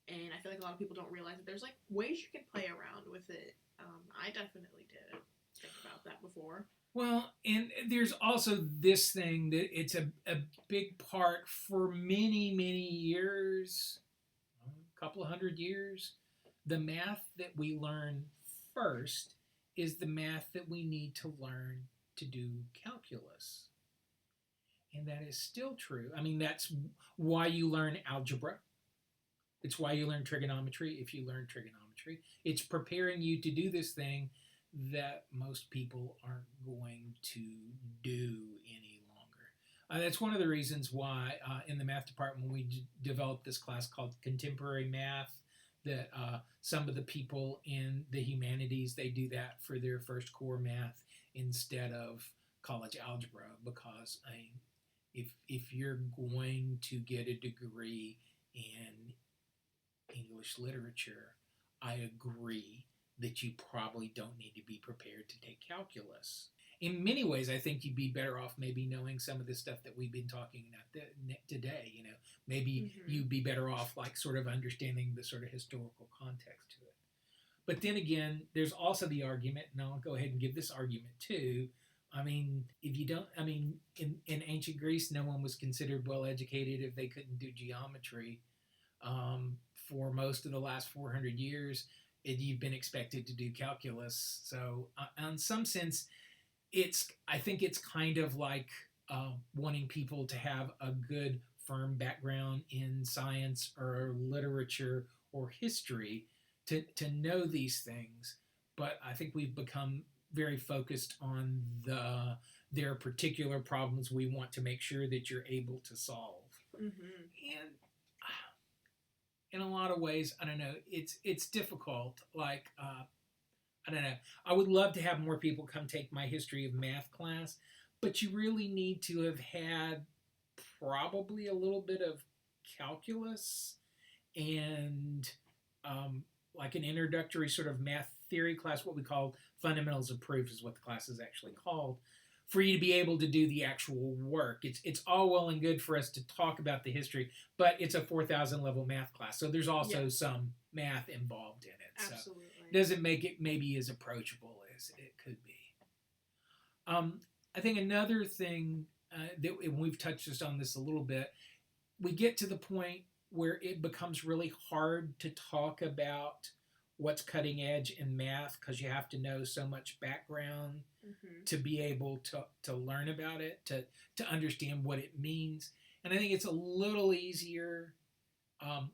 And I feel like a lot of people don't realize that there's like ways you can play around with it. I definitely did think about that before. Well, and there's also this thing that it's a big part for many, many years, a couple of hundred years. The math that we learn first is the math that we need to learn to do calculus. And that is still true. I mean, that's why you learn algebra. It's why you learn trigonometry if you learn trigonometry. It's preparing you to do this thing that most people aren't going to do any longer. That's one of the reasons why in the math department we developed this class called Contemporary Math, that some of the people in the humanities, they do that for their first core math instead of college algebra, because if you're going to get a degree in English literature, I agree that you probably don't need to be prepared to take calculus. In many ways, I think you'd be better off maybe knowing some of the stuff that we've been talking about today. You know, maybe you'd be better off like sort of understanding the sort of historical context to it. But then again, there's also the argument, and I'll go ahead and give this argument too. I mean, if you don't, I mean, in ancient Greece, no one was considered well educated if they couldn't do geometry. For most of the last 400 years, you've been expected to do calculus. So, in some sense, I think it's kind of like wanting people to have a good, firm background in science or literature or history to know these things. But I think we've become very focused on their particular problems we want to make sure that you're able to solve. And in a lot of ways, I don't know, it's difficult. Like, I don't know, I would love to have more people come take my history of math class, but you really need to have had probably a little bit of calculus and like an introductory sort of math theory class, what we call fundamentals of proof is what the class is actually called, for you to be able to do the actual work. It's all well and good for us to talk about the history, but it's a 4,000 level math class, so there's also some math involved in it. Absolutely. So it doesn't make it maybe as approachable as it could be. I think another thing that, and we've touched just on this a little bit, we get to the point where it becomes really hard to talk about what's cutting edge in math because you have to know so much background to be able to learn about it, to understand what it means. And I think it's a little easier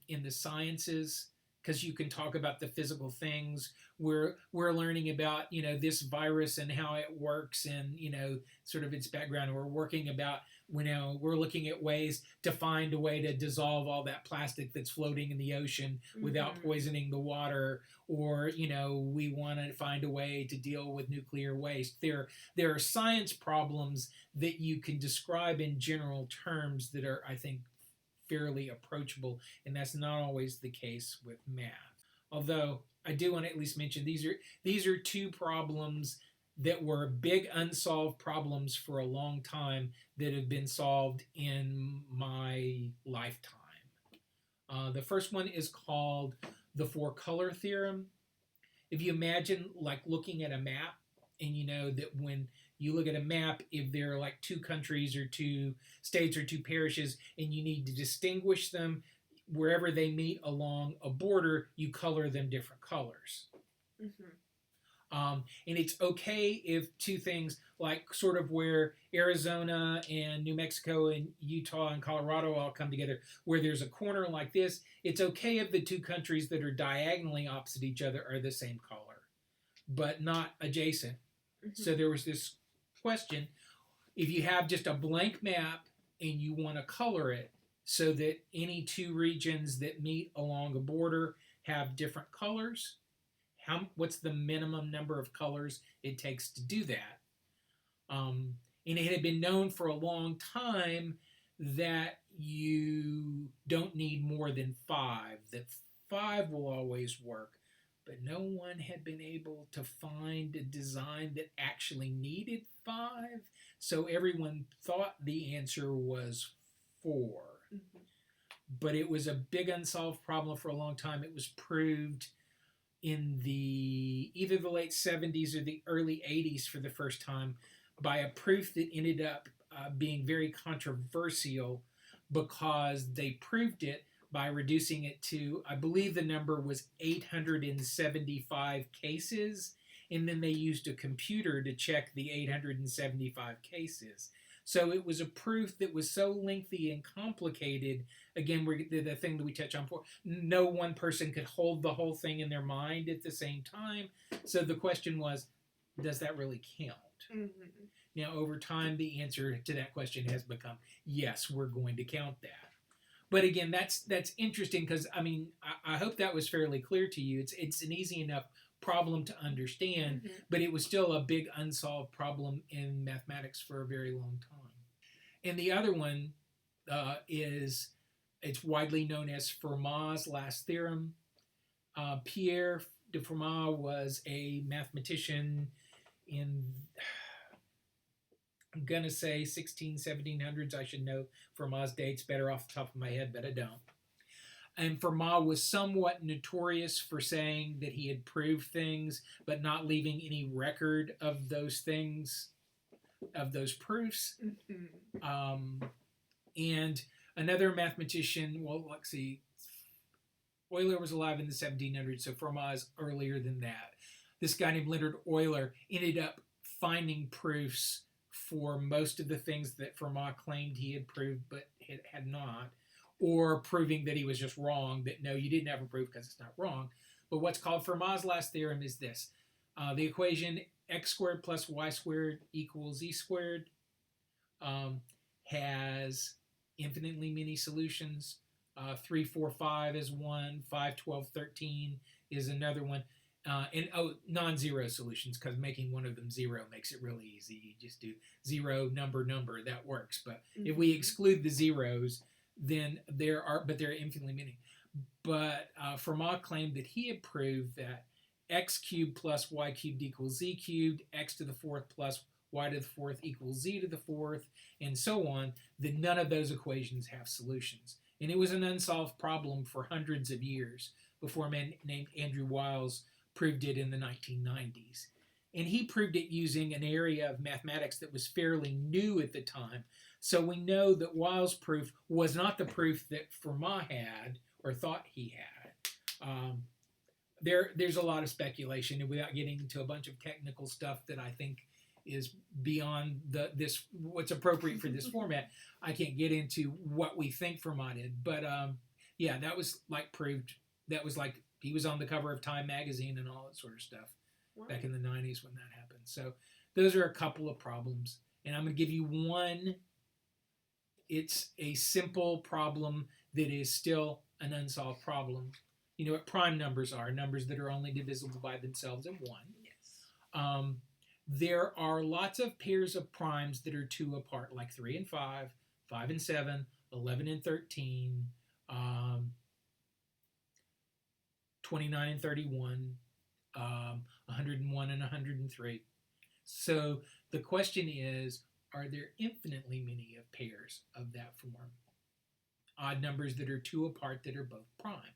in the sciences because you can talk about the physical things. We're learning about, you know, this virus and how it works and, you know, sort of its background. We're working about, you know, we're looking at ways to find a way to dissolve all that plastic that's floating in the ocean without poisoning the water. Or, you know, we want to find a way to deal with nuclear waste. There are science problems that you can describe in general terms that are, I think, fairly approachable, and that's not always the case with math. Although I do want to at least mention these are two problems that were big unsolved problems for a long time that have been solved in my lifetime. The first one is called the four-color theorem. If you imagine like looking at a map, and you know that when you look at a map, if there are like two countries or two states or two parishes and you need to distinguish them, wherever they meet along a border, you color them different colors. And it's okay if two things, like sort of where Arizona and New Mexico and Utah and Colorado all come together, where there's a corner like this, it's okay if the two countries that are diagonally opposite each other are the same color, but not adjacent. So there was this question, if you have just a blank map and you want to color it so that any two regions that meet along a border have different colors, what's the minimum number of colors it takes to do that? And it had been known for a long time that you don't need more than 5, that 5 will always work. But no one had been able to find a design that actually needed 5, so everyone thought the answer was 4. but it was a big unsolved problem for a long time. It was proved in either the late 70s or the early 80s for the first time by a proof that ended up being very controversial because they proved it by reducing it to, I believe the number was 875 cases, and then they used a computer to check the 875 cases. So it was a proof that was so lengthy and complicated. Again, the thing that we touch on before, no one person could hold the whole thing in their mind at the same time. So the question was, does that really count? Mm-hmm. Now, over time, the answer to that question has become, yes, we're going to count that. But again, that's interesting because, I mean, I hope that was fairly clear to you. It's an easy enough problem to understand, but it was still a big unsolved problem in mathematics for a very long time. And the other one it's widely known as Fermat's last theorem. Pierre de Fermat was a mathematician in, I'm going to say 1700s. I should know Fermat's dates better off the top of my head, but I don't. And Fermat was somewhat notorious for saying that he had proved things, but not leaving any record of those things, of those proofs. And another mathematician, well, let's see, Euler was alive in the 1700s, so Fermat is earlier than that. This guy named Leonard Euler ended up finding proofs for most of the things that Fermat claimed he had proved, but it had not. Or proving that he was just wrong, that no, you didn't have a proof because it's not wrong. But what's called Fermat's last theorem is this. The equation x squared plus y squared equals z squared has infinitely many solutions. 3, 4, 5 is one, 5, 12, 13 is another one. And non-zero solutions, because making one of them zero makes it really easy. You just do zero, number, that works. But if we exclude the zeros, then there are infinitely many. But Fermat claimed that he had proved that x cubed plus y cubed equals z cubed, x to the fourth plus y to the fourth equals z to the fourth, and so on, that none of those equations have solutions. And it was an unsolved problem for hundreds of years before a man named Andrew Wiles proved it in the 1990s. And he proved it using an area of mathematics that was fairly new at the time. So we know that Wiles' proof was not the proof that Fermat had or thought he had. There's a lot of speculation, and without getting into a bunch of technical stuff that I think is beyond what's appropriate for this format, I can't get into what we think Fermat did. But yeah, that was like proved. That was like he was on the cover of Time magazine and all that sort of stuff back in the 90s when that happened. So those are a couple of problems. And I'm going to give you one. It's a simple problem that is still an unsolved problem. You know what prime numbers are, numbers that are only divisible by themselves in 1. Yes. There are lots of pairs of primes that are 2 apart, like 3 and 5, 5 and 7, 11 and 13, 29 and 31, 101 and 103. So the question is, are there infinitely many of pairs of that form? Odd numbers that are 2 apart that are both prime.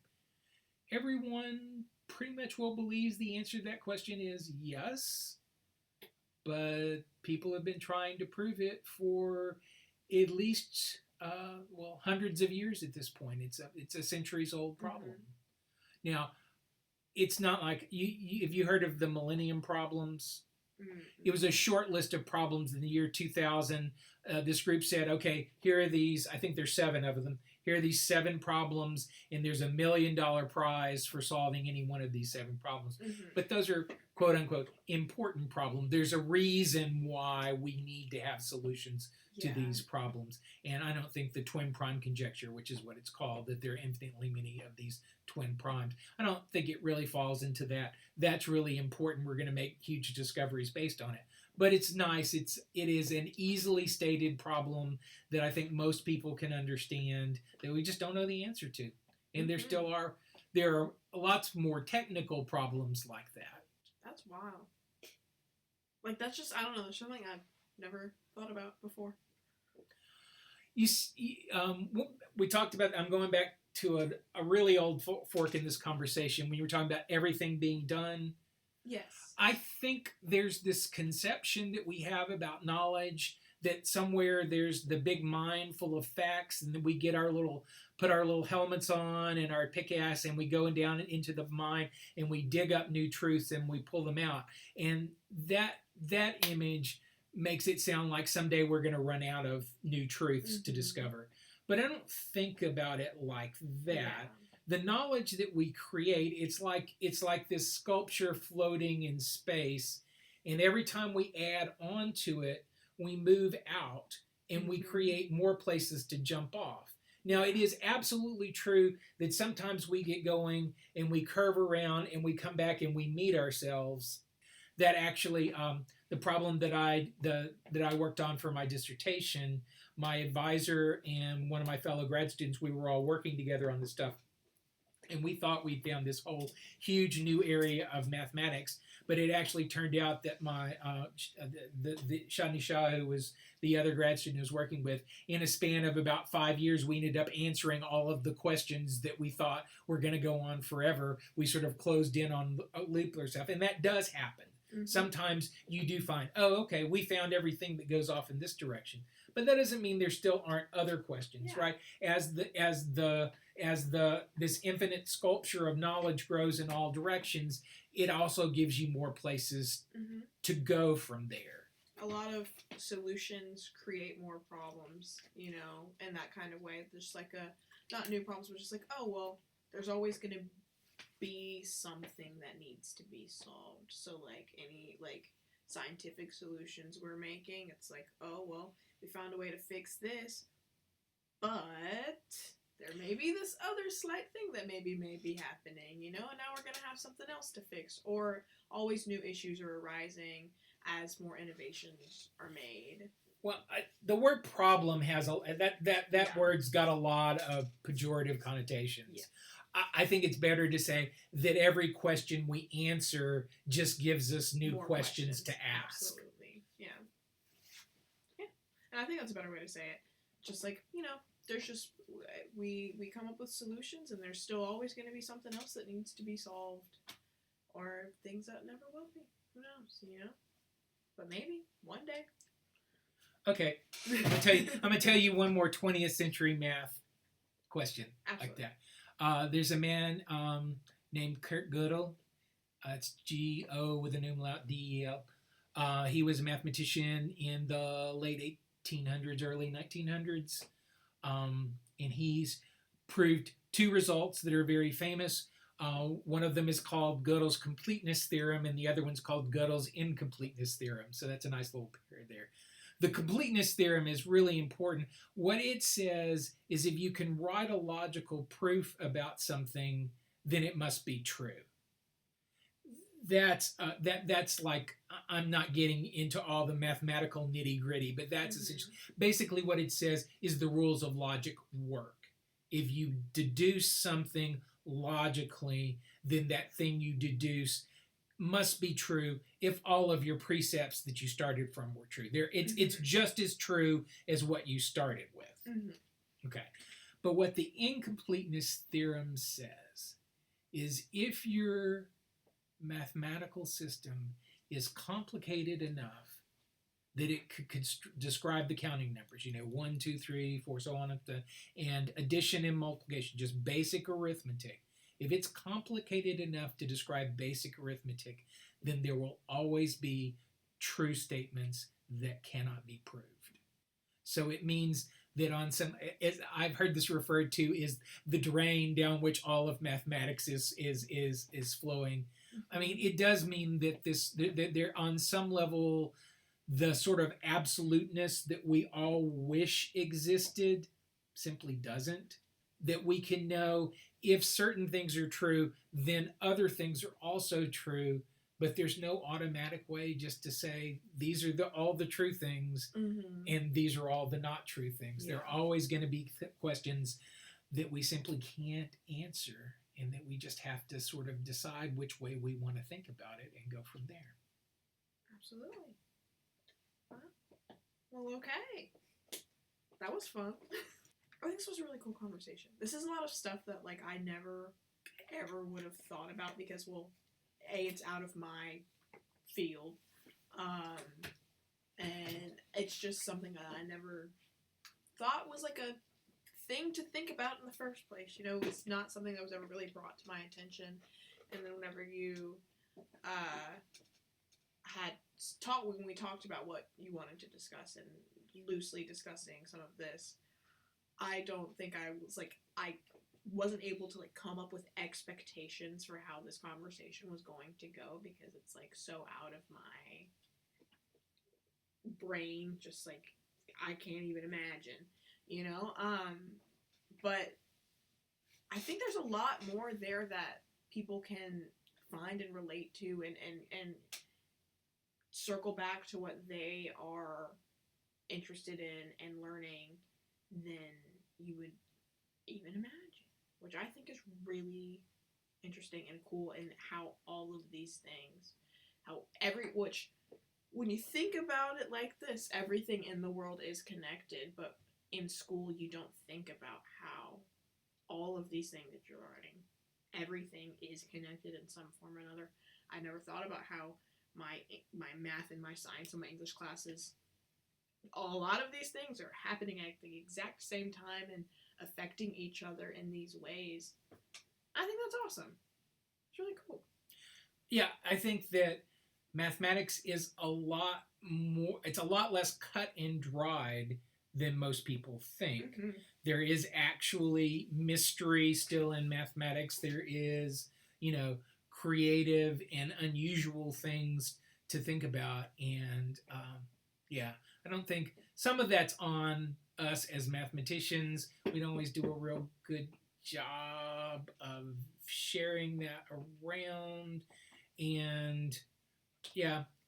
Everyone pretty much well believes the answer to that question is yes, but people have been trying to prove it for at least hundreds of years at this point. It's a centuries-old problem. Now, it's not like if you heard of the Millennium Problems. It was a short list of problems in the year 2000. This group said, okay, here are these, I think there's 7 of them. Here are these 7 problems, and there's $1 million prize for solving any one of these 7 problems. But those are, quote unquote, important problems. There's a reason why we need to have solutions to these problems. And I don't think the twin prime conjecture, which is what it's called, that there are infinitely many of these twin primes, I don't think it really falls into that. That's really important. We're going to make huge discoveries based on it. But it's nice. It is an easily stated problem that I think most people can understand that we just don't know the answer to. And there are lots more technical problems like that. That's wild. Like, that's just, I don't know, there's something I've never thought about before. we talked about. I'm going back to a really old fork in this conversation when you were talking about everything being done. Yes. I think there's this conception that we have about knowledge that somewhere there's the big mind full of facts, and then we put our little helmets on and our pickaxe, and we go down into the mind and we dig up new truths and we pull them out. And that image makes it sound like someday we're going to run out of new truths to discover. But I don't think about it like that. Yeah. The knowledge that we create, it's like this sculpture floating in space, and every time we add on to it, we move out and we create more places to jump off. Now, it is absolutely true that sometimes we get going and we curve around and we come back and we meet ourselves. That actually, the problem that I worked on for my dissertation, my advisor and one of my fellow grad students, we were all working together on this stuff. And we thought we'd found this whole huge new area of mathematics, but it actually turned out that my the Shani Shah, who was the other grad student who was working with, in a span of about 5 years, we ended up answering all of the questions that we thought were going to go on forever. We sort of closed in on loopler stuff, and that does happen. Sometimes you do find, oh, okay, we found everything that goes off in this direction, but that doesn't mean there still aren't other questions, right? As this infinite sculpture of knowledge grows in all directions, it also gives you more places to go from there. A lot of solutions create more problems, in that kind of way. There's like not new problems, but just like, oh, well, there's always going to be something that needs to be solved. So like any scientific solutions we're making, it's like, oh, well, we found a way to fix this, but there may be this other slight thing that may be happening, and now we're going to have something else to fix. Or always new issues are arising as more innovations are made. Well, the word problem has that word's got a lot of pejorative connotations. Yeah. I think it's better to say that every question we answer just gives us new questions to ask. Absolutely, yeah. And I think that's a better way to say it. Just like, there's just, we come up with solutions, and there's still always going to be something else that needs to be solved, or things that never will be. Who knows, But maybe one day. Okay, I'm gonna tell you one more 20th century math question. Absolutely. Like that. There's a man named Kurt Gödel. It's G-O with an umlaut, D-E-L. He was a mathematician in the late 1800s, early 1900s. And he's proved two results that are very famous. One of them is called Gödel's completeness theorem, and the other one's called Gödel's incompleteness theorem. So that's a nice little pair there. The completeness theorem is really important. What it says is if you can write a logical proof about something, then it must be true. That's like, I'm not getting into all the mathematical nitty gritty, but that's essentially, basically what it says is the rules of logic work. If you deduce something logically, then that thing you deduce must be true if all of your precepts that you started from were true. It's just as true as what you started with. Okay. But what the incompleteness theorem says is if your mathematical system is complicated enough that it could describe the counting numbers, 1, 2, 3, 4, so on, and addition and multiplication, just basic arithmetic. If it's complicated enough to describe basic arithmetic, then there will always be true statements that cannot be proved. So it means that on some, as I've heard this referred to, is the drain down which all of mathematics is flowing. I mean, it does mean that that there on some level, the sort of absoluteness that we all wish existed simply doesn't. That we can know if certain things are true, then other things are also true, but there's no automatic way just to say these are all the true things and these are all the not true things. Yeah. There are always going to be questions that we simply can't answer, and that we just have to sort of decide which way we want to think about it and go from there. Absolutely. Well, okay. that was fun. I think this was a really cool conversation. This is a lot of stuff that, like, I never, ever would have thought about because, well, A, it's out of my field, and it's just something that I never thought was, like, a thing to think about in the first place. You know, it's not something that was ever really brought to my attention, and then whenever you, when we talked about what you wanted to discuss and loosely discussing some of this, I don't think I wasn't able to, like, come up with expectations for how this conversation was going to go because it's, like, so out of my brain, just, like, I can't even imagine, you know? But I think there's a lot more there that people can find and relate to and circle back to what they are interested in and learning than you would even imagine, which I think is really interesting and cool, and how all of these things, which when you think about it like this, everything in the world is connected, but in school you don't think about how all of these things that you're learning, everything is connected in some form or another. I never thought about how my math and my science and my English classes, a lot of these things are happening at the exact same time and affecting each other in these ways. I think that's awesome. It's really cool. Yeah, I think that mathematics is a lot more, it's a lot less cut and dried than most people think. Mm-hmm. There is actually mystery still in mathematics. There is, creative and unusual things to think about. And I don't think some of that's on us as mathematicians. We don't always do a real good job of sharing that around. And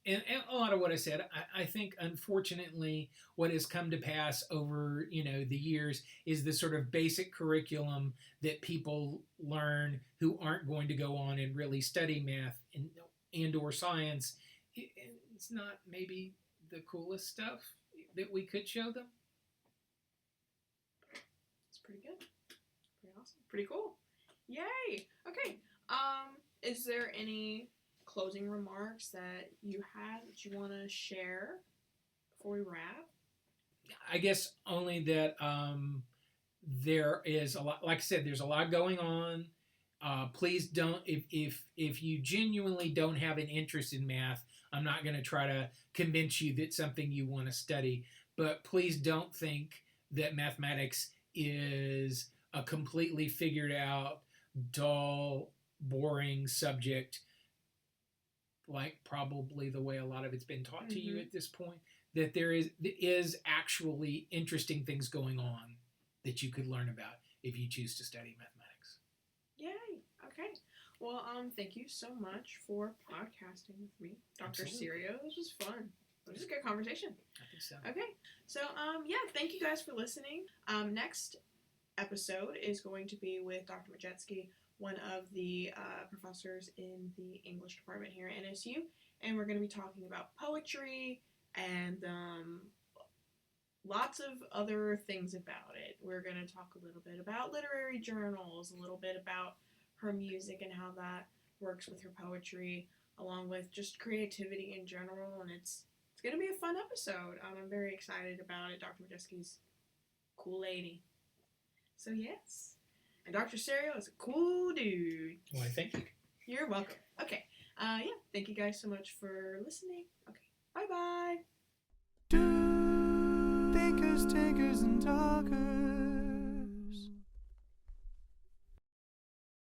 and a lot of what I said, I think, unfortunately, what has come to pass over, the years is the sort of basic curriculum that people learn who aren't going to go on and really study math and or science. It's not maybe the coolest stuff that we could show them. It's pretty good. Pretty awesome. Pretty cool. Yay! Okay. Is there any closing remarks that you have that you want to share before we wrap? I guess only that there is a lot, like I said, there's a lot going on. Please don't, if you genuinely don't have an interest in math, I'm not going to try to convince you that something you want to study, but please don't think that mathematics is a completely figured out, dull, boring subject, like probably the way a lot of it's been taught to you at this point, that there is actually interesting things going on that you could learn about if you choose to study mathematics. Yay! Okay. Well, thank you so much for podcasting with me, Dr. Absolutely. Serio. This was fun. It was a good conversation. I think so. Okay. So, thank you guys for listening. Next episode is going to be with Dr. Majetsky, one of the professors in the English department here at NSU, and we're going to be talking about poetry and lots of other things about it. We're going to talk a little bit about literary journals, a little bit about her music and how that works with her poetry, along with just creativity in general, and it's going to be a fun episode. I'm very excited about it. Dr. Majetsky's a cool lady. So, yes. And Dr. Serio is a cool dude. Why, thank you. You're welcome. Okay. Thank you guys so much for listening. Okay. Bye-bye. Thinkers, takers, and talkers.